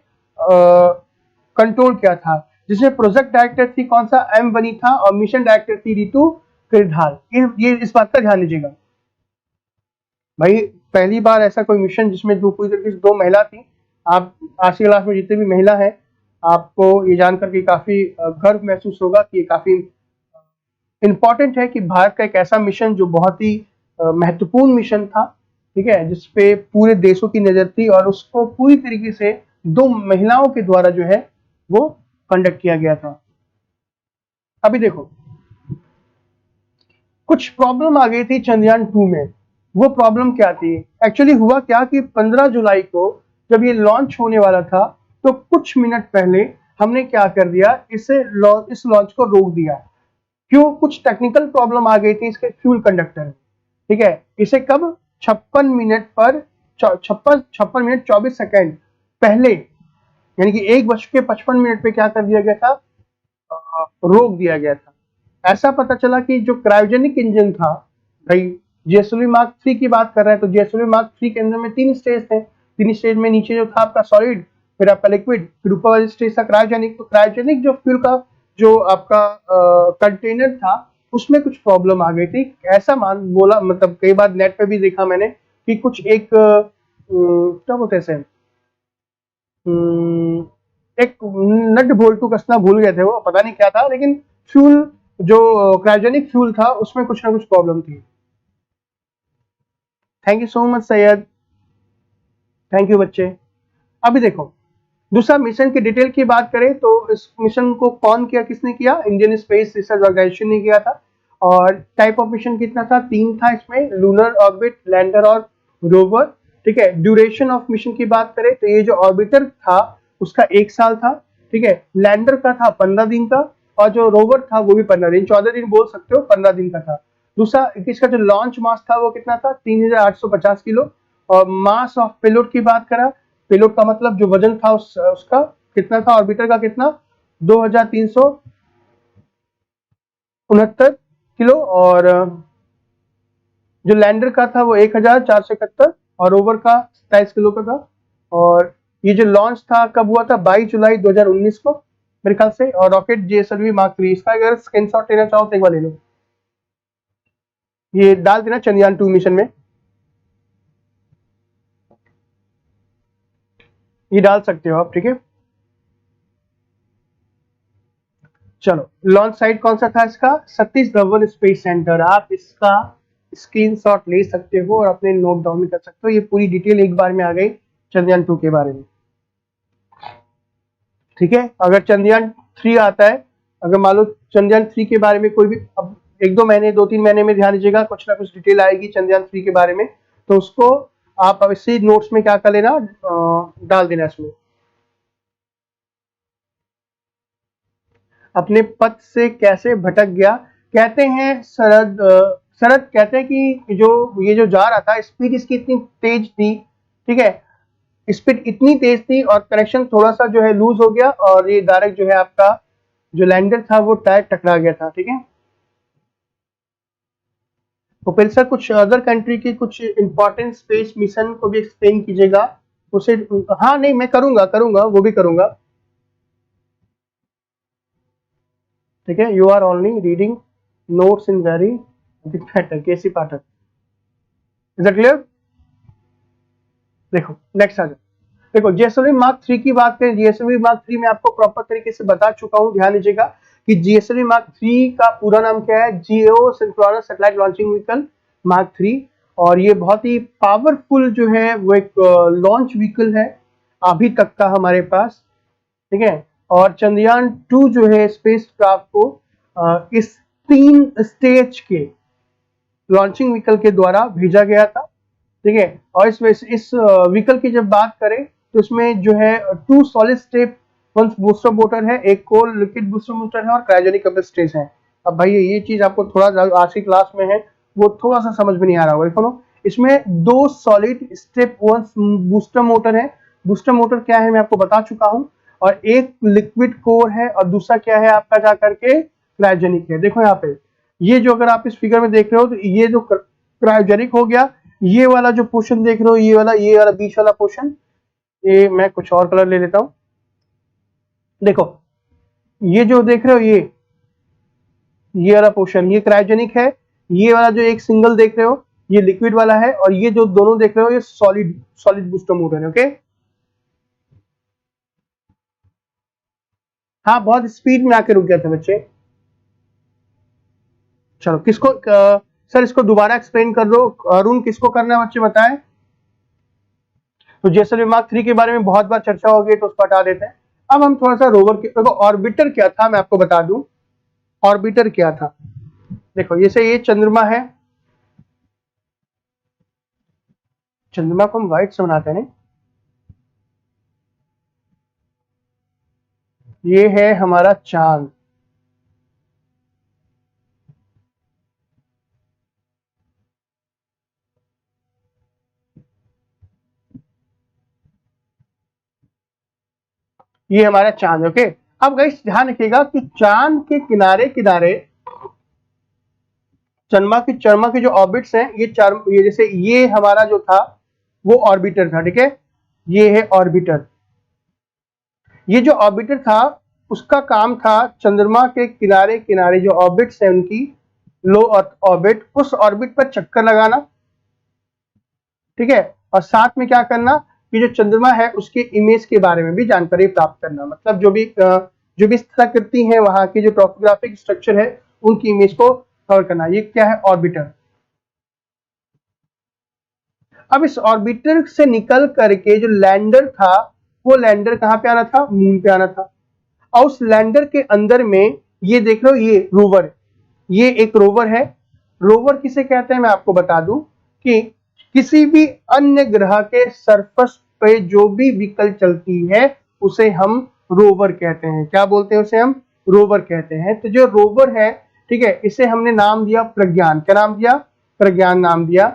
कंट्रोल किया था, जिसमें प्रोजेक्ट डायरेक्टर थी कौन सा, एम बनी था, और मिशन डायरेक्टर थी रितु किरधाल। ये इस बात का ध्यान दीजिएगा भाई, पहली बार ऐसा कोई मिशन जिसमें पूरी तरीके से 2 महिला थी। आप आज की क्लास में जितने भी महिला हैं, आपको ये जानकर के काफी गर्व महसूस होगा कि ये काफी इंपॉर्टेंट है कि भारत का एक ऐसा मिशन जो बहुत ही महत्वपूर्ण मिशन था, ठीक है, जिसपे पूरे देशों की नजर थी, और उसको पूरी तरीके से 2 महिलाओं के द्वारा जो है वो कंडक्ट किया गया था। अभी देखो कुछ प्रॉब्लम आ गई थी चंद्रयान 2 में। वो प्रॉब्लम क्या थी? एक्चुअली हुआ क्या कि 15 जुलाई को जब ये लॉन्च होने वाला था, तो कुछ मिनट पहले हमने क्या कर दिया, इस लॉन्च को रोक दिया। क्यों? कुछ टेक्निकल प्रॉब्लम आ गई थी इसके फ्यूल कंडक्टर में। ठीक है, इसे कब 56 मिनट 24 सेकेंड पहले, यानी कि 1:55 पे क्या कर दिया गया था, रोक दिया गया था। ऐसा पता चला कि जो क्रायोजेनिक इंजन था, भाई जीएसएलवी मार्क 3 की बात कर रहे हैं, तो जीएसएलवी मार्क 3 के इंजन में 3 स्टेज थे। 3 स्टेज में नीचे जो था आपका सॉलिड, फिर आपका लिक्विड, फिर ऊपर वाली स्टेज था क्रायोजेनिक। तो क्रायोजेनिक जो फ्यूल का जो आपका कंटेनर था, उसमें कुछ प्रॉब्लम आ गई थी। ऐसा बोला, मतलब कई बार नेट पे भी देखा मैंने कि कुछ एक क्या बोलते हैं, एक नट बोल्टू कसना भूल गए थे, वो पता नहीं क्या था, लेकिन फ्यूल जो क्रायोजेनिक फ्यूल था उसमें कुछ ना कुछ प्रॉब्लम थी। Thank you so much Syed, thank you बच्चे। अभी देखो दूसरा मिशन की डिटेल की बात करें तो इस मिशन को कौन किया, किसने किया? इंडियन स्पेस रिसर्च ऑर्गेनाइजेशन ने किया था। और टाइप ऑफ मिशन कितना था? 3 था इसमें, लूनर ऑर्बिट, लैंडर और रोवर। ठीक है, ड्यूरेशन ऑफ मिशन की बात करें तो ये जो ऑर्बिटर था उसका 1 साल था। ठीक है, लैंडर का था 15 दिन का, और जो रोवर था वो भी 15 दिन, 14 दिन बोल सकते हो, 15 दिन का था। दूसरा इसका जो लॉन्च मास था वो कितना था? 3850 किलो। और मास ऑफ पेलोड की बात करा, पेलोड का मतलब जो वजन था उसका कितना था? ऑर्बिटर का कितना? 2369 किलो। और जो लैंडर का था वो 1471, और रोवर का 27 किलो का था। और ये जो लॉन्च था कब हुआ था? 22 जुलाई 2019 को मेरे ख्याल से। और रॉकेट जीएसएलवी मार्क 3, इसका अगर स्क्रीनशॉट लेना चाहो तो एक बार ले लो, ये डाल देना चंद्रयान 2 मिशन में, ये डाल सकते हो आप। ठीक है, चलो लॉन्च साइट कौन सा था इसका? Satish Dhawan space centre. आप इसका स्क्रीनशॉट ले सकते हो और अपने नोट डाउन भी कर सकते हो। ये पूरी डिटेल एक बार में आ गई चंद्रयान 2 के बारे में। ठीक है, अगर चंद्रयान 3 आता है, अगर मान लो चंद्रयान 3 के बारे में कोई भी, अब 1-2 महीने 2-3 महीने में ध्यान दीजिएगा कुछ ना कुछ डिटेल आएगी चंद्रयान 3 के बारे में, तो उसको आप इसी नोट्स में क्या कर लेना, डाल देना इसमें। अपने पथ से कैसे भटक गया? कहते हैं शरद कहते हैं कि जो ये जो जा रहा था, स्पीड इसकी इतनी तेज थी, ठीक है, स्पीड इतनी तेज थी और कनेक्शन थोड़ा सा जो है लूज हो गया और ये डायरेक्ट जो है आपका जो लैंडर था वो टायर टकरा गया था। ठीक है, कपिल सर कुछ अदर कंट्री की कुछ इंपॉर्टेंट स्पेस मिशन को भी एक्सप्लेन कीजिएगा उसे। हाँ नहीं, मैं करूंगा करूंगा वो भी करूंगा। ठीक है, you are only reading notes in very matter, KC Pathak, is that clear? देखो नेक्स्ट आ जाओ। देखो जीएसएलवी मार्क 3 की बात करें, जीएसएलवी मार्क 3 में आपको प्रॉपर तरीके से बता चुका हूं, ध्यान दीजिएगा कि जीएसएलवी मार्क 3 का पूरा नाम क्या है, geosynchronous satellite launching vehicle mark 3। और ये बहुत ही पावरफुल जो है वो एक लॉन्च व्हीकल है अभी तक का हमारे पास। ठीक है, और चंद्रयान 2 जो है स्पेस क्राफ्ट को इस 3 स्टेज के लॉन्चिंग व्हीकल के द्वारा भेजा गया था। ठीक है, और इस व्हीकल की जब बात करें तो इसमें जो है 2 सॉलिड स्टेट 1 बूस्टर मोटर है, एक कोल्ड लिक्विड बूस्टर मोटर है और क्रायोजेनिक कैपेसिटेंस है। अब भाई ये चीज आपको थोड़ा आज की क्लास में है वो थोड़ा सा समझ में नहीं आ रहा होगा। देखो इसमें 2 सॉलिड स्टेप 1 बूस्टर मोटर है। बूस्टर मोटर क्या है मैं आपको बता चुका हूं, और एक लिक्विड कोर है और दूसरा क्या है आपका जाकर के क्रायोजेनिक है। देखो यहाँ पे ये जो अगर आप इस फिगर में देख रहे हो तो ये जो क्रायोजेनिक हो गया, ये वाला जो पोर्शन देख रहे हो ये वाला बीच वाला पोर्शन, ये मैं कुछ और कलर ले लेता हूं। देखो ये जो देख रहे हो ये वाला पोर्शन ये क्रायोजेनिक है, ये वाला जो एक सिंगल देख रहे हो ये लिक्विड वाला है, और ये जो दोनों देख रहे हो ये सॉलिड बूस्टर मोटर है। ओके, हाँ बहुत स्पीड में आके रुक गया था बच्चे। चलो किसको सर इसको दोबारा एक्सप्लेन कर दो, अरुण किसको करना है बच्चे बताएं। तो जैसलमेर मार्क 3 के बारे में बहुत बार चर्चा हो गई तो उसको हटा देते हैं। अब हम थोड़ा सा रोवर के देखो ऑर्बिटर क्या था मैं आपको बता दूं। ऑर्बिटर क्या था, देखो जैसे ये चंद्रमा है, चंद्रमा को हम व्हाइट से बनाते हैं, ये है हमारा चांद। ये हमारा चांद। ओके, अब गाइस ध्यान रखिएगा कि चांद के किनारे किनारे चंद्रमा के जो ऑर्बिट्स हैं ये जैसे ये हमारा जो था वो ऑर्बिटर था। ठीक है, ये है ऑर्बिटर। ये जो ऑर्बिटर था उसका काम था चंद्रमा के किनारे किनारे जो ऑर्बिट्स हैं उनकी लो अर्थ ऑर्बिट, उस ऑर्बिट पर चक्कर लगाना। ठीक है, और साथ में क्या करना कि जो चंद्रमा है उसके इमेज के बारे में भी जानकारी प्राप्त करना, मतलब जो भी स्थलाकृति है वहां की जो टॉपोग्राफिक स्ट्रक्चर है उनकी इमेज को कवर करना। ये क्या है ऑर्बिटर। अब इस ऑर्बिटर से निकल करके जो लैंडर था वो लैंडर कहां पे आना था, मून पे आना था। और उस लैंडर के अंदर में ये देख लो ये रोवर, ये एक रोवर है। रोवर किसे कहते हैं मैं आपको बता दूं कि किसी भी अन्य ग्रह के सरफेस पे जो भी व्हीकल चलती है उसे हम रोवर कहते हैं। क्या बोलते हैं उसे हम रोवर कहते हैं। तो जो रोवर है ठीक है, इसे हमने नाम दिया प्रज्ञान। क्या नाम दिया, प्रज्ञान नाम दिया।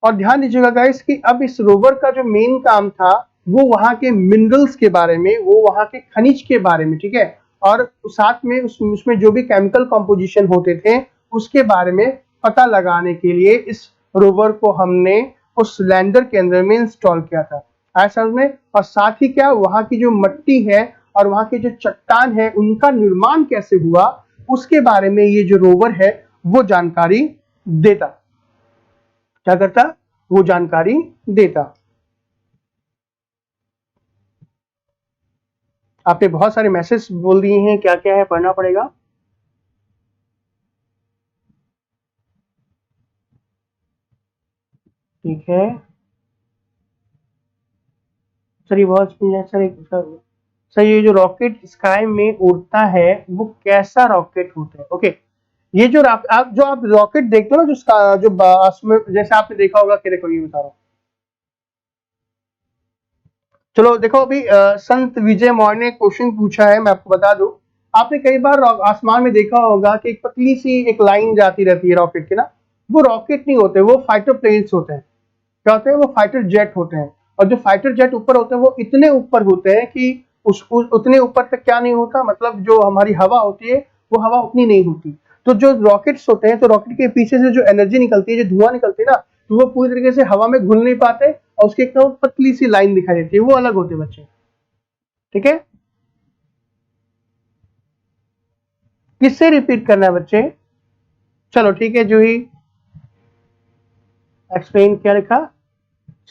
और ध्यान दीजिएगा गाइस कि अब इस रोवर का जो मेन काम था वो वहां के मिनरल्स के बारे में, वो वहां के खनिज के बारे में, ठीक है, और साथ में उसमें जो भी केमिकल कॉम्पोजिशन होते थे उसके बारे में पता लगाने के लिए इस रोवर को हमने उस लैंडर के अंदर में इंस्टॉल किया था। ऐसा में, और साथ ही क्या वहां की जो मिट्टी है और वहां की जो चट्टान है उनका निर्माण कैसे हुआ उसके बारे में ये जो रोवर है वो जानकारी देता। क्या करता, वो जानकारी देता। आपने बहुत सारे मैसेज बोल दिए हैं, क्या क्या है पढ़ना पड़ेगा। ठीक है सर, ये बहुत सर ये जो रॉकेट स्काई में उड़ता है वो कैसा रॉकेट होता है। ओके, ये जो आप रॉकेट देखते हो ना जो जैसे आपने देखा होगा कि देखो ये बता रहा हूं। चलो देखो अभी संत विजय मौर्य ने क्वेश्चन पूछा है, मैं आपको बता दूं। आपने कई बार आसमान में देखा होगा कि एक पतली सी एक लाइन जाती रहती है रॉकेट की ना, वो रॉकेट नहीं होते, वो फाइटर प्लेन्स होते हैं। क्या होते हैं, वो फाइटर जेट होते हैं। और जो फाइटर जेट ऊपर होते हैं वो इतने ऊपर होते हैं कि उतने ऊपर तक क्या नहीं होता, मतलब जो हमारी हवा होती है वो हवा उतनी नहीं होती। तो जो रॉकेट्स होते हैं, तो रॉकेट के पीछे से जो एनर्जी निकलती है, जो धुआं निकलती है ना, तो वो पूरी तरीके से हवा में घुल नहीं पाते और उसकी एक पतली सी लाइन दिखाई देती है, वो अलग होते हैं बच्चे। ठीक है, किससे रिपीट करना है बच्चे? चलो ठीक है, जूही एक्सप्लेन क्या लिखा?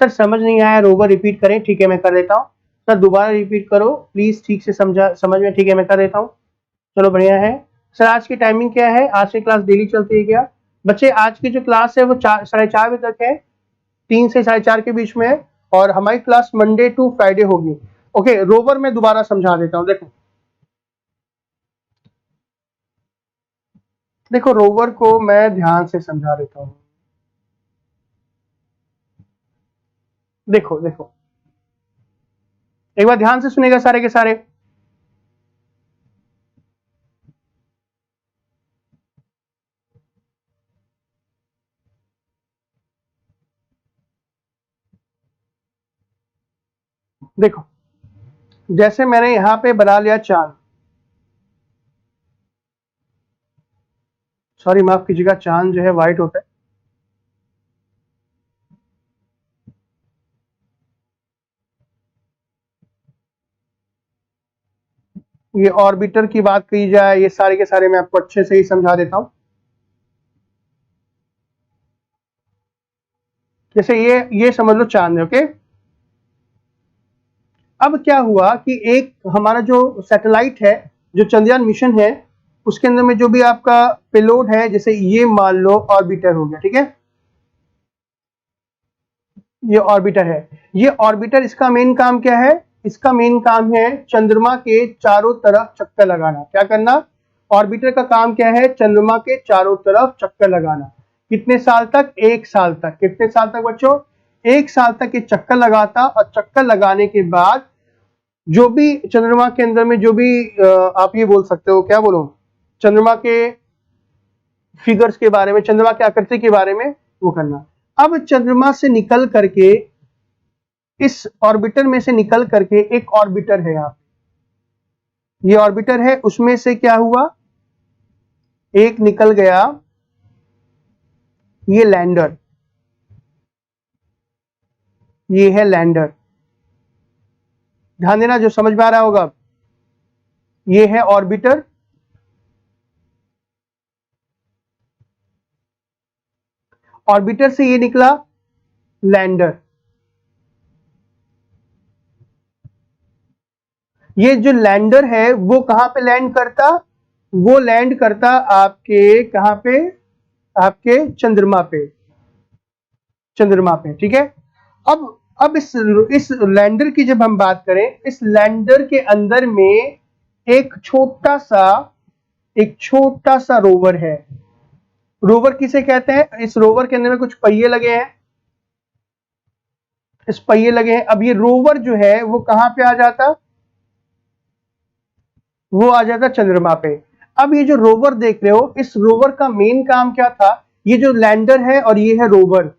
सर समझ नहीं आया, रोवर रिपीट करें। ठीक है मैं कर देता हूँ। सर दोबारा रिपीट करो प्लीज, ठीक से समझ में। ठीक है मैं कर देता हूँ। चलो बढ़िया है। सर आज की टाइमिंग क्या है? आज की क्लास डेली चलती है क्या बच्चे? आज की जो क्लास है वो 4:30 बजे तक है, 3 से 4:30 के बीच में है, और हमारी क्लास मंडे टू फ्राइडे होगी। ओके, रोवर में दोबारा समझा देता हूँ। देखो देखो, रोवर को मैं ध्यान से समझा देता हूँ। देखो देखो, एक बार ध्यान से सुनेगा सारे के सारे। देखो, जैसे मैंने यहां पे बना लिया चांद, सॉरी माफ कीजिएगा, चांद जो है व्हाइट होता है। ये ऑर्बिटर की बात की जाए, ये सारे के सारे मैं आपको अच्छे से ही समझा देता हूं। जैसे ये समझ लो चांद है। ओके, अब क्या हुआ कि एक हमारा जो सैटेलाइट है, जो चंद्रयान मिशन है, उसके अंदर में जो भी आपका पेलोड है, जैसे ये मान लो ऑर्बिटर हो गया। ठीक है, ये ऑर्बिटर है। ये ऑर्बिटर, इसका मेन काम क्या है? इसका मेन काम है चंद्रमा के चारों तरफ चक्कर लगाना। क्या करना? ऑर्बिटर का काम क्या है? चंद्रमा के चारों तरफ चक्कर लगाना। कितने साल तक? 1 साल तक। कितने साल तक बच्चों? 1 साल तक ये चक्कर लगाता, और चक्कर लगाने के बाद जो भी चंद्रमा के अंदर में जो भी आप ये बोल सकते हो, क्या बोलो, चंद्रमा के फिगर्स के बारे में, चंद्रमा की आकृति के बारे में वो करना। अब चंद्रमा से निकल करके, इस ऑर्बिटर में से निकल करके एक ऑर्बिटर है यहाँ, ये ऑर्बिटर है, उसमें से क्या हुआ, एक निकल गया ये लैंडर, ये है लैंडर। ध्यान देना, जो समझ में आ रहा होगा। ये है ऑर्बिटर, ऑर्बिटर से ये निकला लैंडर। ये जो लैंडर है वो कहां पे लैंड करता? वो लैंड करता आपके कहां पे? आपके चंद्रमा पे, चंद्रमा पे। ठीक है, अब इस लैंडर की जब हम बात करें, इस लैंडर के अंदर में एक छोटा सा रोवर है। रोवर किसे कहते हैं? इस रोवर के अंदर में कुछ पहिए लगे हैं, इस पहिए लगे हैं। अब ये रोवर जो है वो कहां पे आ जाता? वो आ जाता चंद्रमा पे। अब ये जो रोवर देख रहे हो, इस रोवर का मेन काम क्या था? ये जो लैंडर है और ये है रोवर,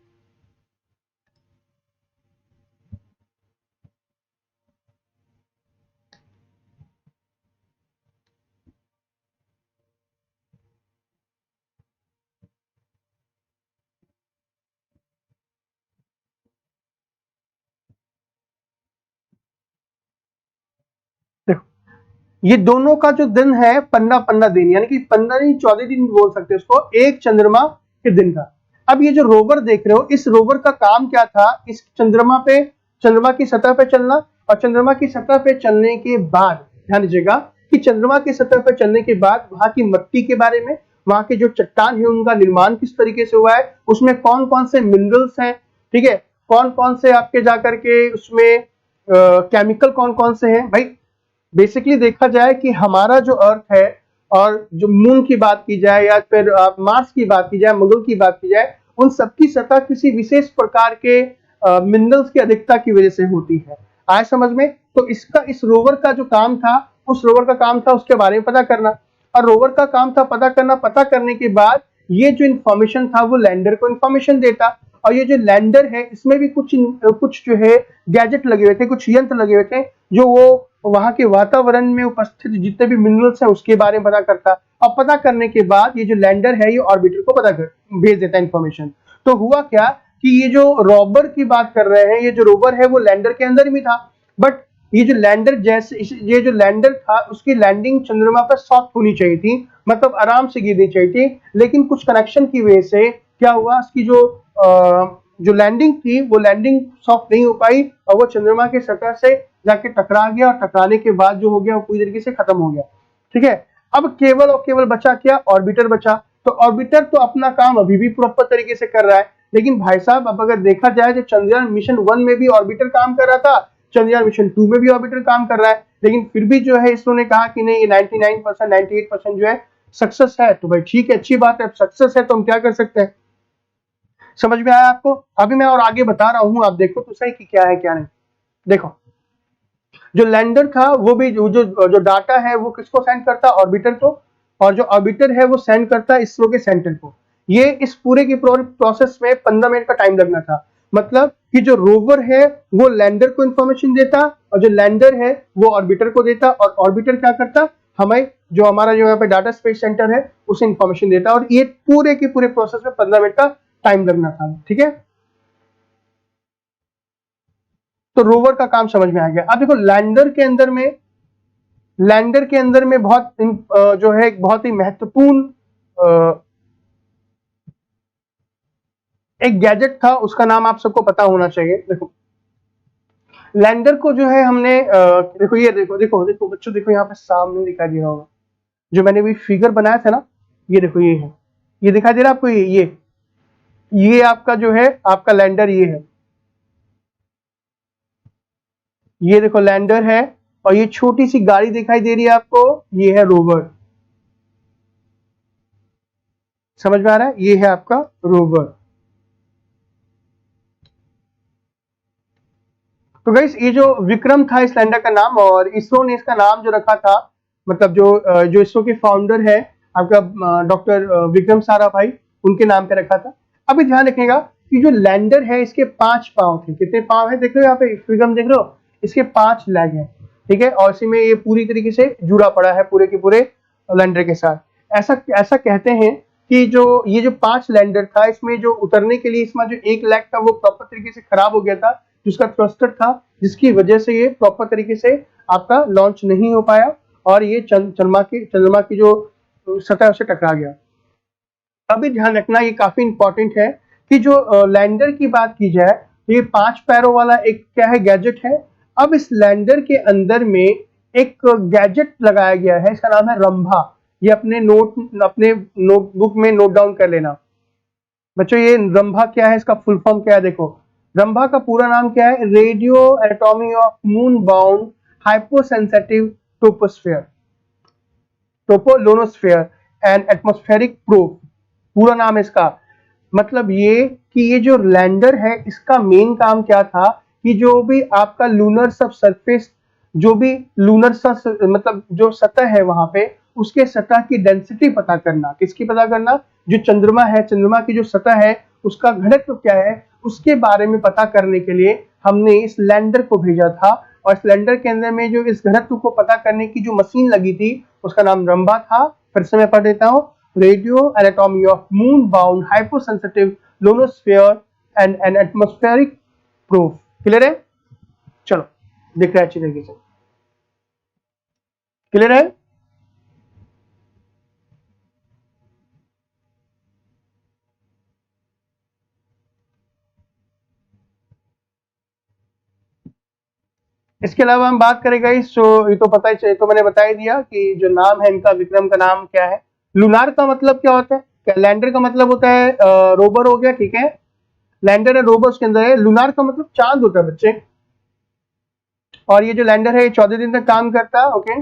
ये दोनों का जो दिन है 15-15 दिन, यानी कि 15 नहीं 14 दिन बोल सकते हैं उसको, एक चंद्रमा के दिन का। अब ये जो रोवर देख रहे हो, इस रोवर का काम क्या था? इस चंद्रमा पे, चंद्रमा की सतह पे चलना, और चंद्रमा की सतह पे चलने के बाद ध्यान दीजिएगा कि चंद्रमा की सतह पर चलने के बाद वहां की मिट्टी के बारे में, वहां के जो चट्टान है उनका निर्माण किस तरीके से हुआ है, उसमें कौन कौन से मिनरल्स हैं, ठीक है, कौन कौन से आपके जाकर के उसमें केमिकल कौन कौन से हैं। भाई बेसिकली देखा जाए कि हमारा जो अर्थ है, और जो मून की बात की जाए या फिर मार्स की बात की जाए, मंगल की बात की जाए, उन सबकी सतह किसी विशेष प्रकार के मिनरल्स की अधिकता की वजह से होती है। आए समझ में? तो इसका, इस रोवर का जो काम था, उस रोवर का काम था उसके बारे में पता करना, और रोवर का काम था पता करना। पता करने के बाद ये जो इंफॉर्मेशन था वो लैंडर को इंफॉर्मेशन देता, और ये जो लैंडर है इसमें भी कुछ जो है गैजेट लगे हुए थे, कुछ यंत्र लगे हुए थे जो वो वहां के वातावरण में उपस्थित जितने भी मिनरल्स हैं उसके बारे में पता करता, और पता करने के बाद ये जो लैंडर है ये ऑर्बिटर को भेज देता है इंफॉर्मेशन। तो हुआ क्या कि ये जो रोवर की बात कर रहे हैं, ये जो रोवर है वो लैंडर के अंदर भी था, बट ये जो लैंडर था उसकी लैंडिंग चंद्रमा पर सॉफ्ट होनी चाहिए थी, मतलब आराम से गिरनी चाहिए थी, लेकिन कुछ कनेक्शन की वजह से क्या हुआ, उसकी जो लैंडिंग थी वो लैंडिंग सॉफ्ट नहीं हो पाई और वो चंद्रमा के सतह से जाके टकरा गया, और टकराने के बाद जो हो गया वो पूरी तरीके से खत्म हो गया। ठीक है, अब केवल और केवल बचा क्या, ऑर्बिटर बचा। तो ऑर्बिटर तो अपना काम अभी भी प्रॉपर तरीके से कर रहा है, लेकिन भाई साहब अब अगर देखा जाए तो चंद्रयान मिशन 1 में भी ऑर्बिटर काम कर रहा था, चंद्रयान मिशन 2 में भी ऑर्बिटर काम कर रहा है, लेकिन फिर भी जो है इसरो ने कहा कि नहीं, 99% 98% जो है सक्सेस है। तो भाई ठीक है, अच्छी बात है, सक्सेस है तो हम क्या कर सकते हैं। समझ में आया आपको? अभी मैं और आगे बता रहा हूं, आप देखो तो सही कि क्या है क्या नहीं। देखो, जो लैंडर था वो भी जो डाटा है वो किसको सेंड करता, ऑर्बिटर को, और जो ऑर्बिटर है वो सेंड करता इसरो के सेंटर को। ये इस पूरे की प्रोसेस में 15 मिनट का टाइम लगना था, मतलब कि जो रोवर है वो लैंडर को इंफॉर्मेशन देता और जो लैंडर है वो ऑर्बिटर को देता, और ऑर्बिटर क्या करता, हमें जो हमारा जो यहाँ पे डाटा स्पेस सेंटर है उसे इंफॉर्मेशन देता, और ये पूरे के पूरे प्रोसेस में 15 मिनट का टाइम लगना था। ठीक है, तो रोवर का काम समझ में आ गया। अब देखो लैंडर के अंदर में बहुत जो है एक बहुत ही महत्वपूर्ण एक गैजेट था, उसका नाम आप सबको पता होना चाहिए। देखो लैंडर को जो है हमने देखो ये देखो बच्चों, देखो यहाँ पे सामने दिखाई दे रहा होगा जो मैंने भी फिगर बनाया था ना, ये देखो ये है, ये दिखाई दे रहा है आपको, ये आपका जो है आपका लैंडर ये है, ये देखो लैंडर है, और ये छोटी सी गाड़ी दिखाई दे रही है आपको, ये है रोवर। समझ में आ रहा है, ये है आपका रोवर। तो गाइस ये जो विक्रम था इस लैंडर का नाम, और इसरो ने इसका नाम जो रखा था, मतलब जो इसरो के फाउंडर है आपका डॉक्टर विक्रम साराभाई, उनके नाम पे रखा था। अभी ध्यान रखिएगा कि जो लैंडर है इसके 5 पांव थे। कितने पांव है देख रहे हो यहाँ पे विक्रम, देख रहे हो, इसके 5 लेग हैं। ठीक है, और इसी में ये पूरी तरीके से जुड़ा पड़ा है पूरे के पूरे लैंडर के साथ। ऐसा कहते हैं कि ये जो 5 लैंडर था, इसमें जो उतरने के लिए इसमें जो एक लेग था वो प्रॉपर तरीके से खराब हो गया था, जिसका थ्रस्टर था, जिसकी वजह से ये प्रॉपर तरीके से आपका लॉन्च नहीं हो पाया, और ये चंद्रमा की जो सतह से टकरा गया। अभी ध्यान रखना, ये काफी इंपॉर्टेंट है कि जो लैंडर की बात की जाए तो ये 5 पैरों वाला एक क्या है, गैजेट है। अब इस लैंडर के अंदर में एक गैजेट लगाया गया है, इसका नाम है रंभा। ये अपने नोटबुक में नोट डाउन कर लेना बच्चों। ये रंभा क्या है, इसका फुल फॉर्म क्या है, देखो रंभा का पूरा नाम क्या है, radio anatomy of moon bound hyposensitive ionosphere and atmospheric probe, पूरा नाम है इसका। मतलब ये कि ये जो लैंडर है इसका मेन काम क्या था कि जो भी आपका लूनर सब सरफेस, जो भी लूनर सब मतलब जो सतह है वहां पे, उसके सतह की डेंसिटी पता करना। किसकी पता करना, जो चंद्रमा है, चंद्रमा की जो सतह है उसका घनत्व क्या है, उसके बारे में पता करने के लिए हमने इस लैंडर को भेजा था। और इस लैंडर के अंदर में जो इस घनत्व को पता करने की जो मशीन लगी थी उसका नाम रंभा था। फिर से मैं पढ़ देता हूँ, radio anatomy of moon bound hyposensitive ionosphere and an atmospheric proof. Clear है? चलो दिख रहा है अच्छी तरीके से, क्लियर है? इसके अलावा हम बात करेंगे इस, ये तो पता ही चाहिए, तो मैंने बता ही दिया कि जो नाम है इनका, विक्रम का नाम क्या है। लूनार का मतलब क्या होता है, लैंडर का मतलब होता है रोबर हो गया, ठीक है, लैंडर है रोबर उसके अंदर है। लूनार का मतलब चांद होता है बच्चे, और ये जो लैंडर है ये 14 दिन तक काम करता है। ओके,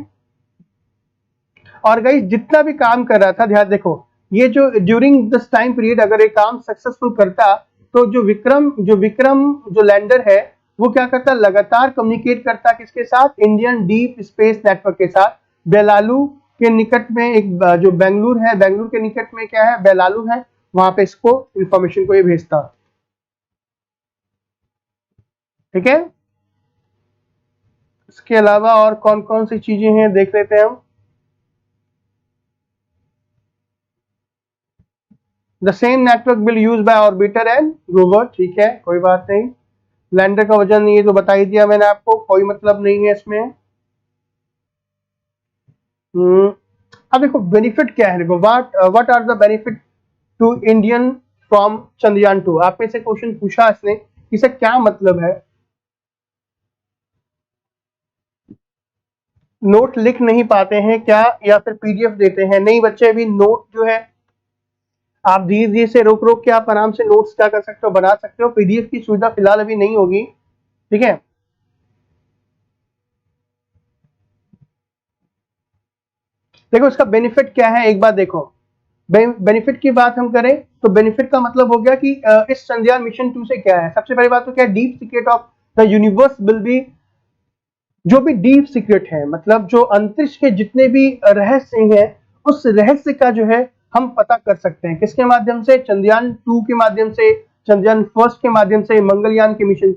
और गाइस जितना भी काम कर रहा था, ध्यान देखो, ये जो ड्यूरिंग दिस टाइम पीरियड अगर ये काम सक्सेसफुल करता तो जो विक्रम जो लैंडर है वो क्या करता, लगातार कम्युनिकेट करता किसके साथ, इंडियन डीप स्पेस नेटवर्क के साथ। बेलालू के निकट में एक जो बेंगलुरु है, बेंगलुरु के निकट में क्या है, बेलालू है, वहां पे इसको इंफॉर्मेशन को ये भेजता। ठीक है, इसके अलावा और कौन कौन सी चीजें हैं देख लेते हैं हम। The same network will use by orbiter and rover, ठीक है कोई बात नहीं। लैंडर का वजन ये तो बता ही दिया मैंने आपको, कोई मतलब नहीं है इसमें। अब देखो बेनिफिट क्या है, देखो what are the benefit to Indian from Chandrayaan two. आप में से क्वेश्चन पूछा इसने, इससे क्या मतलब है। नोट लिख नहीं पाते हैं क्या, या फिर पीडीएफ देते हैं? नहीं बच्चे, अभी नोट जो है आप धीरे धीरे से रोक रोक के आप आराम से नोट्स क्या कर सकते हो, बना सकते हो। पीडीएफ की सुविधा फिलहाल अभी नहीं होगी, ठीक है। देखो इसका बेनिफिट क्या है एक बार देखो। बेनिफिट की बात हम करें तो बेनिफिट का मतलब हो गया कि इस चंद्रयान मिशन 2 से क्या है। सबसे पहली बात तो क्या है, deep secret of the universe will be, जो भी डीप सीक्रेट है मतलब जो अंतरिक्ष के जितने भी रहस्य हैं उस रहस्य का जो है हम पता कर सकते हैं। किसके माध्यम से? चंद्रयान 2 के माध्यम से, चंद्रयान फर्स्ट के माध्यम से, मंगलयान के मिशन,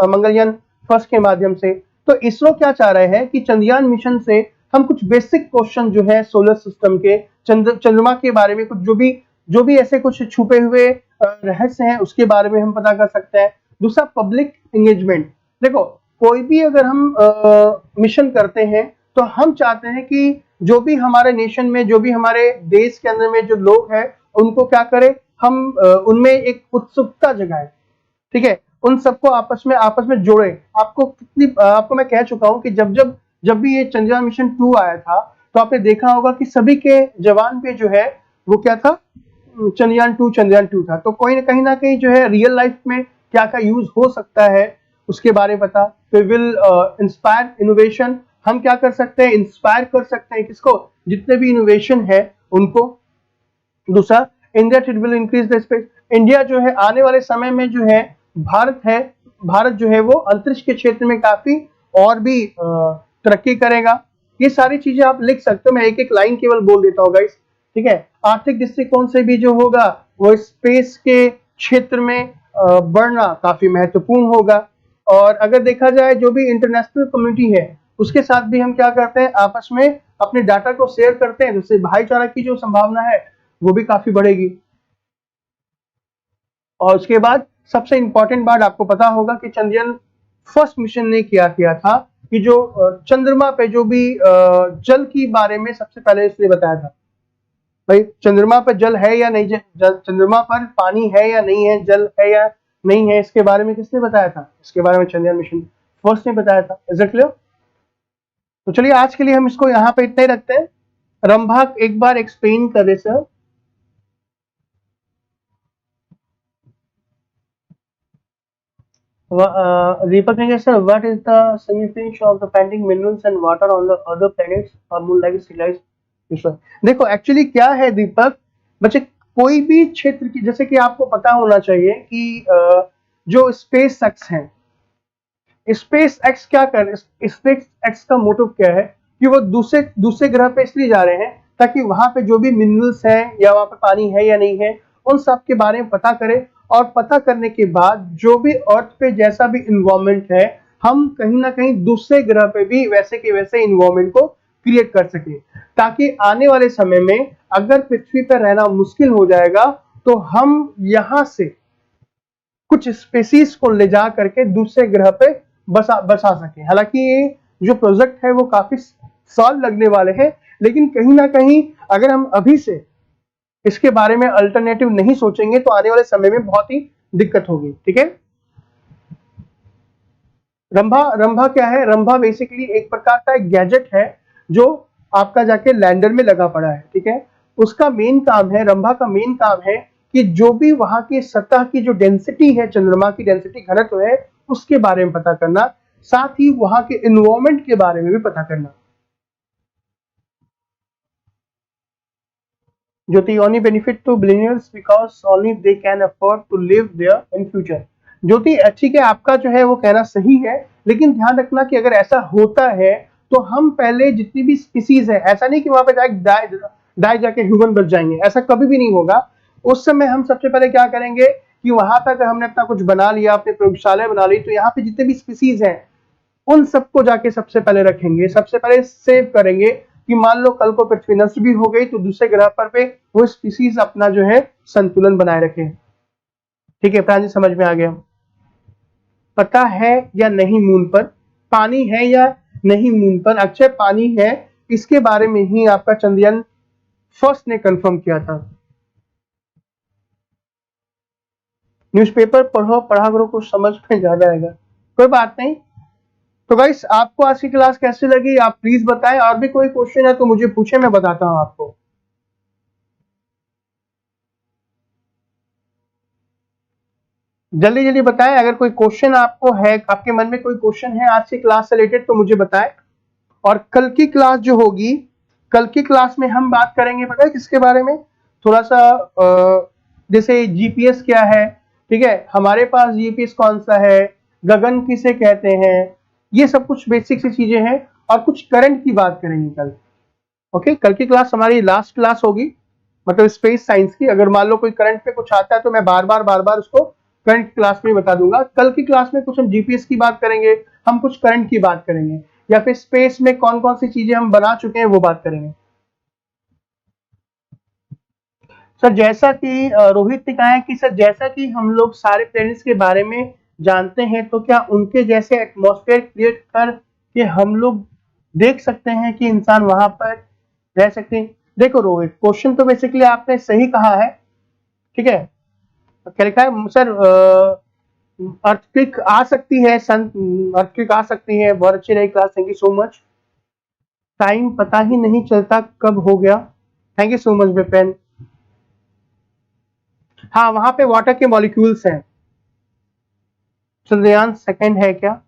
मंगलयान फर्स्ट के माध्यम से। तो इसरो क्या चाह रहे हैं कि चंद्रयान मिशन से हम कुछ बेसिक क्वेश्चन जो है सोलर सिस्टम के, चंद्रमा के बारे में, कुछ जो भी ऐसे कुछ छुपे हुए रहस्य हैं उसके बारे में हम पता कर सकते हैं। दूसरा पब्लिक एंगेजमेंट। देखो कोई भी अगर हम मिशन करते हैं तो हम चाहते हैं कि जो भी हमारे नेशन में, जो भी हमारे देश के अंदर में जो लोग हैं उनको क्या करें, हम उनमें एक उत्सुकता जगाएं, ठीक है, उन सबको आपस में जोड़े। आपको मैं कह चुका हूं कि जब भी ये चंद्रयान मिशन 2 आया था तो आपने देखा होगा कि सभी के जवान पे जो है वो क्या था, चंद्रयान 2 था। तो कोई कहीं ना कहीं जो है रियल लाइफ में क्या क्या यूज हो सकता है उसके बारे में पता। फिर विल इंस्पायर इनोवेशन, हम क्या कर सकते हैं, इंस्पायर कर सकते हैं किसको, जितने भी इनोवेशन है उनको। दूसरा India it will increase the space, India जो है आने वाले समय में जो है भारत जो है वो अंतरिक्ष के क्षेत्र में काफी और भी तरक्की करेगा। ये सारी चीजें आप लिख सकते हो, मैं एक एक लाइन केवल बोल देता हूँ गाइस, ठीक है। आर्थिक दृष्टिकोण से भी जो होगा वो स्पेस के क्षेत्र में बढ़ना काफी महत्वपूर्ण होगा। और अगर देखा जाए जो भी इंटरनेशनल कम्युनिटी है उसके साथ भी हम क्या करते हैं, आपस में अपने डाटा को शेयर करते हैं, जिससे भाईचारा की जो संभावना है वो भी काफी बढ़ेगी। और उसके बाद सबसे इंपॉर्टेंट बात आपको पता होगा कि चंद्रयान फर्स्ट मिशन ने किया था कि जो चंद्रमा पे जो भी जल की बारे में सबसे पहले इसने बताया था। भाई चंद्रमा पर जल है या नहीं, चंद्रमा पर पानी है या नहीं है, जल है या नहीं है, इसके बारे में किसने बताया था? इसके बारे में चंद्रयान मिशन फर्स्ट ने बताया था। Is it clear? तो चलिए आज के लिए हम इसको यहाँ पे इतना ही रखते हैं। रंभा एक बार एक्सप्लेन करे sir. Deepak Ranjan sir, what is the significance of the finding minerals and water on the other planets or moon like civilized विश्व? देखो एक्चुअली क्या है दीपक, बच्चे कोई भी क्षेत्र की, जैसे कि आपको पता होना चाहिए कि जो स्पेस एक्स है, स्पेस एक्स क्या कर, स्पेस एक्स का मोटिव क्या है कि वो दूसरे ग्रह पे इसलिए जा रहे हैं ताकि वहां पे जो भी मिनरल्स हैं या वहां पे पानी है या नहीं है उन सब के बारे में पता करें। और पता करने के बाद जो भी अर्थ पे जैसा भी इन्वायरमेंट है हम कहीं ना कहीं दूसरे ग्रह पे भी वैसे के वैसे इन्वायरमेंट को क्रिएट कर सके, ताकि आने वाले समय में अगर पृथ्वी पर रहना मुश्किल हो जाएगा तो हम यहां से कुछ स्पेसीज को ले जा करके दूसरे ग्रह पे बसा सके। हालांकि ये जो प्रोजेक्ट है वो काफी साल लगने वाले हैं, लेकिन कहीं ना कहीं अगर हम अभी से इसके बारे में अल्टरनेटिव नहीं सोचेंगे तो आने वाले समय में बहुत ही दिक्कत होगी, ठीक है। रंभा क्या है? रंभा बेसिकली एक प्रकार का एक गैजेट है जो आपका जाके लैंडर में लगा पड़ा है, ठीक है। उसका मेन काम है, रंभा का मेन काम है कि जो भी वहां की सतह की जो डेंसिटी है, चंद्रमा की डेंसिटी घनत्व है, उसके बारे में पता करना, साथ ही वहां के एनवायरमेंट के बारे में भी पता करना। ज्योति, only benefit to billionaires because only they can afford to live there in future। ज्योति ठीक है, आपका जो है वो कहना सही है, लेकिन ध्यान रखना कि अगर ऐसा होता है तो हम पहले जितनी भी स्पीसीज है, ऐसा नहीं कि वहां पे डाई जाके ह्यूमन बच जाएंगे, ऐसा कभी भी नहीं होगा। उस समय हम सबसे पहले क्या करेंगे कि वहां पर अगर हमने अपना कुछ बना लिया, अपने प्रयोगशाला बना ली, तो यहाँ पे जितने भी स्पीसीज हैं उन सबको जाके सबसे पहले रखेंगे, सबसे पहले सेव करेंगे कि मान लो कल को पृथ्वी नष्ट भी हो गई तो दूसरे ग्रह पर पे वो स्पीसीज अपना जो है संतुलन बनाए रखें। ठीक है प्रांजल, समझ में आ गया? पता है या नहीं मून पर पानी है या नहीं मून पर? अक्षय पानी है, इसके बारे में ही आपका चंद्रयान फर्स्ट ने कंफर्म किया था। न्यूज़पेपर पढ़ा करो, कुछ समझ में ज्यादा आएगा, कोई बात नहीं। तो गाइस आपको आज की क्लास कैसी लगी आप प्लीज बताएं, और भी कोई क्वेश्चन है तो मुझे पूछे, मैं बताता हूं आपको। जल्दी जल्दी बताएं, अगर कोई क्वेश्चन आपको है, आपके मन में कोई क्वेश्चन है आज की क्लास से रिलेटेड तो मुझे बताएं। और कल की क्लास जो होगी, कल की क्लास में हम बात करेंगे पता है किसके बारे में, थोड़ा सा जैसे जीपीएस क्या है, ठीक है, हमारे पास जीपीएस कौन सा है, गगन किसे कहते हैं, ये सब कुछ बेसिक सी चीजें हैं, और कुछ करंट की बात करेंगे कल। ओके, कल की क्लास हमारी लास्ट क्लास होगी, मतलब स्पेस साइंस की। अगर मान लो कोई करंट पे कुछ आता है तो मैं बार बार उसको करंट की क्लास में बता दूंगा। कल की क्लास में कुछ हम जीपीएस की बात करेंगे, हम कुछ करंट की बात करेंगे, या फिर स्पेस में कौन कौन सी चीजें हम बना चुके हैं वो बात करेंगे। सर जैसा कि रोहित ने कहा है कि सर जैसा कि हम लोग सारे प्लैनेट्स के बारे में जानते हैं, तो क्या उनके जैसे एटमॉस्फेयर क्रिएट करके हम लोग देख सकते हैं कि इंसान वहां पर रह सकते हैं? देखो रोहित, क्वेश्चन तो बेसिकली आपने सही कहा है, ठीक है। क्या लिखा है सर? अर्थक्वेक आ सकती है, अर्थक्वेक आ सकती है, बहुत अच्छी रही class, thank you so much. Time पता ही नहीं चलता कब हो गया, thank you so much Vipin. हाँ वहां पे वाटर के मॉलिक्यूल्स हैं। चंद्रयान सेकंड है क्या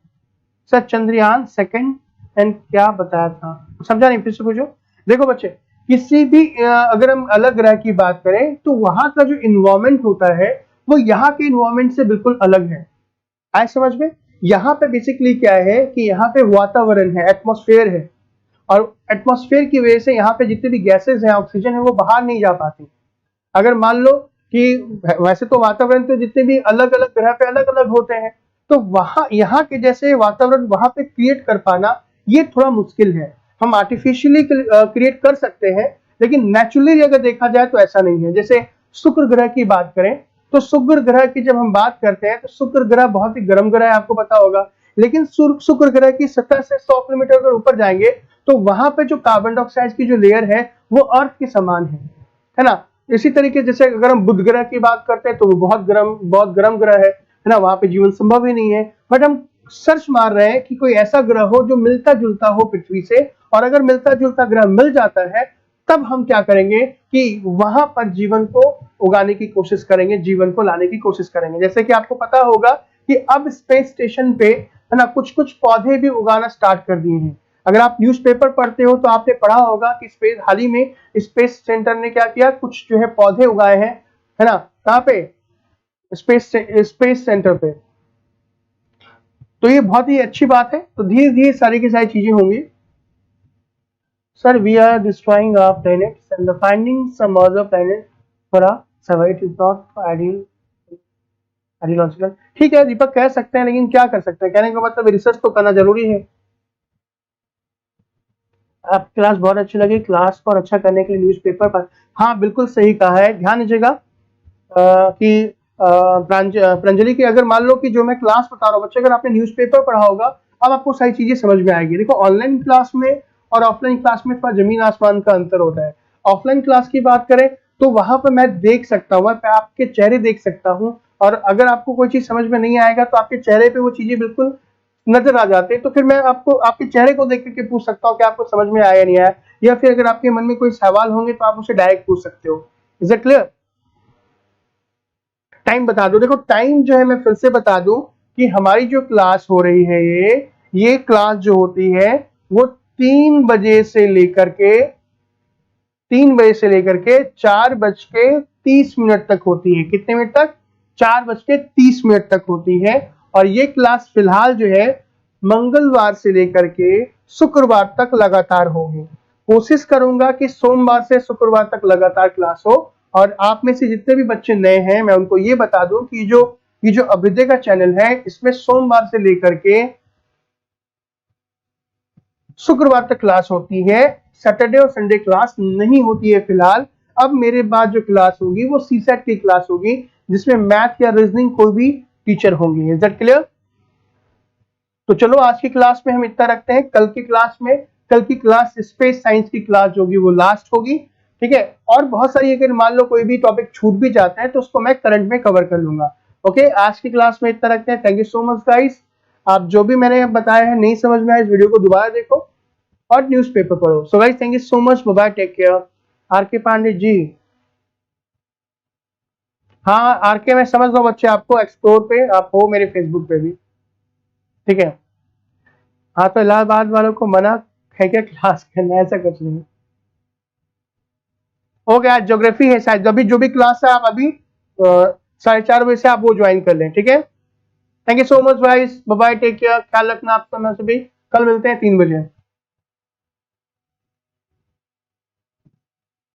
सर? चंद्रयान सेकंड एंड क्या बताया था, समझा नहीं, फिर से पूछो। देखो बच्चे, किसी भी अगर हम अलग ग्रह की बात करें तो वहां का जो इन्वायरमेंट होता है वो यहाँ के इन्वायरमेंट से बिल्कुल अलग है। आए समझ में? यहाँ पे बेसिकली क्या है कि यहाँ पे वातावरण है, एटमॉस्फेयर है, और एटमॉस्फेयर की वजह से यहाँ पे जितने भी गैसेज हैं, ऑक्सीजन है, वो बाहर नहीं जा पाती। अगर मान लो कि वैसे तो वातावरण तो जितने भी अलग अलग ग्रह पे अलग अलग होते हैं, तो वहां यहाँ के जैसे वातावरण वहां पे क्रिएट कर पाना ये थोड़ा मुश्किल है। हम आर्टिफिशियली क्रिएट कर सकते हैं, लेकिन नेचुरली अगर देखा जाए तो ऐसा नहीं है। जैसे शुक्र ग्रह की बात करें तो शुक्र ग्रह की जब हम बात करते हैं तो शुक्र ग्रह बहुत ही गर्म ग्रह है, आपको पता होगा, लेकिन शुक्र ग्रह की सतह से 100 किलोमीटर अगर ऊपर जाएंगे तो वहां पे जो कार्बन डाइऑक्साइड की जो लेयर है वो अर्थ के समान है ना। इसी तरीके जैसे अगर हम बुध ग्रह की बात करते हैं तो वो बहुत गर्म ग्रह है ना, वहां पे जीवन संभव ही नहीं है। बट हम सर्च मार रहे हैं कि कोई ऐसा ग्रह हो जो मिलता जुलता हो पृथ्वी से, और अगर मिलता जुलता ग्रह मिल जाता है तब हम क्या करेंगे कि वहां पर जीवन को उगाने की कोशिश करेंगे, जीवन को लाने की कोशिश करेंगे। जैसे कि आपको पता होगा कि अब स्पेस स्टेशन पे है ना कुछ कुछ पौधे भी उगाना स्टार्ट कर दिए हैं। अगर आप न्यूज़पेपर पढ़ते हो तो आपने पढ़ा होगा कि स्पेस हाल ही में स्पेस सेंटर ने क्या किया, कुछ जो है पौधे उगाए हैं, है ना, कहाँ पे? स्पेस सेंटर पे। तो ये बहुत ही अच्छी बात है। तो धीरे धीरे सारी की सारी चीजें होंगी। Sir we are destroying our planets and finding some other planet for a survival is not ideological. ठीक है दीपक, कह सकते हैं, लेकिन क्या कर सकते हैं, कहने का मतलब रिसर्च तो करना जरूरी है। आपकी क्लास बहुत अच्छी लगी, क्लास को अच्छा करने के लिए न्यूज़पेपर पर, हाँ बिल्कुल सही कहा है। ध्यान दीजिएगा कि प्रांजलि की अगर मान लो कि जो मैं क्लास बता रहा हूँ बच्चे, अगर आपने न्यूज़पेपर पढ़ा होगा अब आपको सारी चीजें समझ में आएगी। देखो ऑनलाइन क्लास में और ऑफलाइन क्लास में थोड़ा जमीन आसमान का अंतर होता है। ऑफलाइन क्लास की बात करें तो वहां पर मैं देख सकता हूँ, मैं आपके चेहरे देख सकता हूँ, और अगर आपको कोई चीज समझ में नहीं आएगा तो आपके चेहरे पे वो चीजें बिल्कुल नजर आ जाते हैं, तो फिर मैं आपको आपके चेहरे को देख करके पूछ सकता हूँ कि आपको समझ में आया या नहीं आया, या फिर अगर आपके मन में कोई सवाल होंगे तो आप उसे डायरेक्ट पूछ सकते हो। Is it clear? टाइम बता दो। देखो टाइम जो है मैं फिर से बता दूं कि हमारी जो क्लास हो रही है ये क्लास जो होती है वो 3 बजे से लेकर के 4:30 तक होती है। कितने मिनट तक? 4:30 तक होती है। और ये क्लास फिलहाल जो है मंगलवार से लेकर के शुक्रवार तक लगातार होगी। कोशिश करूंगा कि सोमवार से शुक्रवार तक लगातार क्लास हो, और आप में से जितने भी बच्चे नए हैं मैं उनको ये बता दूं कि ये जो अभ्युदय का चैनल है इसमें सोमवार से लेकर के शुक्रवार तक क्लास होती है, सैटरडे और संडे क्लास नहीं होती है फिलहाल। अब मेरे बाद जो क्लास होगी वो सीसेट की क्लास होगी जिसमें मैथ या रीजनिंग कोई भी टीचर होंगे। Is that clear? तो चलो आज की क्लास में हम इतना रखते हैं। कल की क्लास स्पेस साइंस की क्लास जो होगी वो लास्ट होगी, ठीक है। और बहुत सारी अगर मान लो कोई भी टॉपिक छूट भी जाता है तो उसको मैं करंट में कवर कर लूंगा। ओके, आज की क्लास में इतना रखते हैं। Thank you so much guys. आप जो भी मैंने बताया है नहीं समझ में आया, इस वीडियो को दोबारा देखो और न्यूज़पेपर पढ़ो। So guys thank you so much, bye bye, take care. R K Pandey जी, हाँ आर के, मैं समझ रहा हूँ बच्चे, आपको एक्सप्लोर पे आप हो मेरे फेसबुक पे भी, ठीक है। हाँ तो इलाहाबाद वालों को मना है क्या क्लास करना, ऐसा कुछ नहीं। ओके, आज ज्योग्राफी है शायद, अभी जो भी क्लास है आप अभी 4:30 बजे से आप वो ज्वाइन कर लें, ठीक है। Thank you so much guys, bye bye, take care, ख्याल रखना आप सब में से भी। कल मिलते हैं 3 बजे।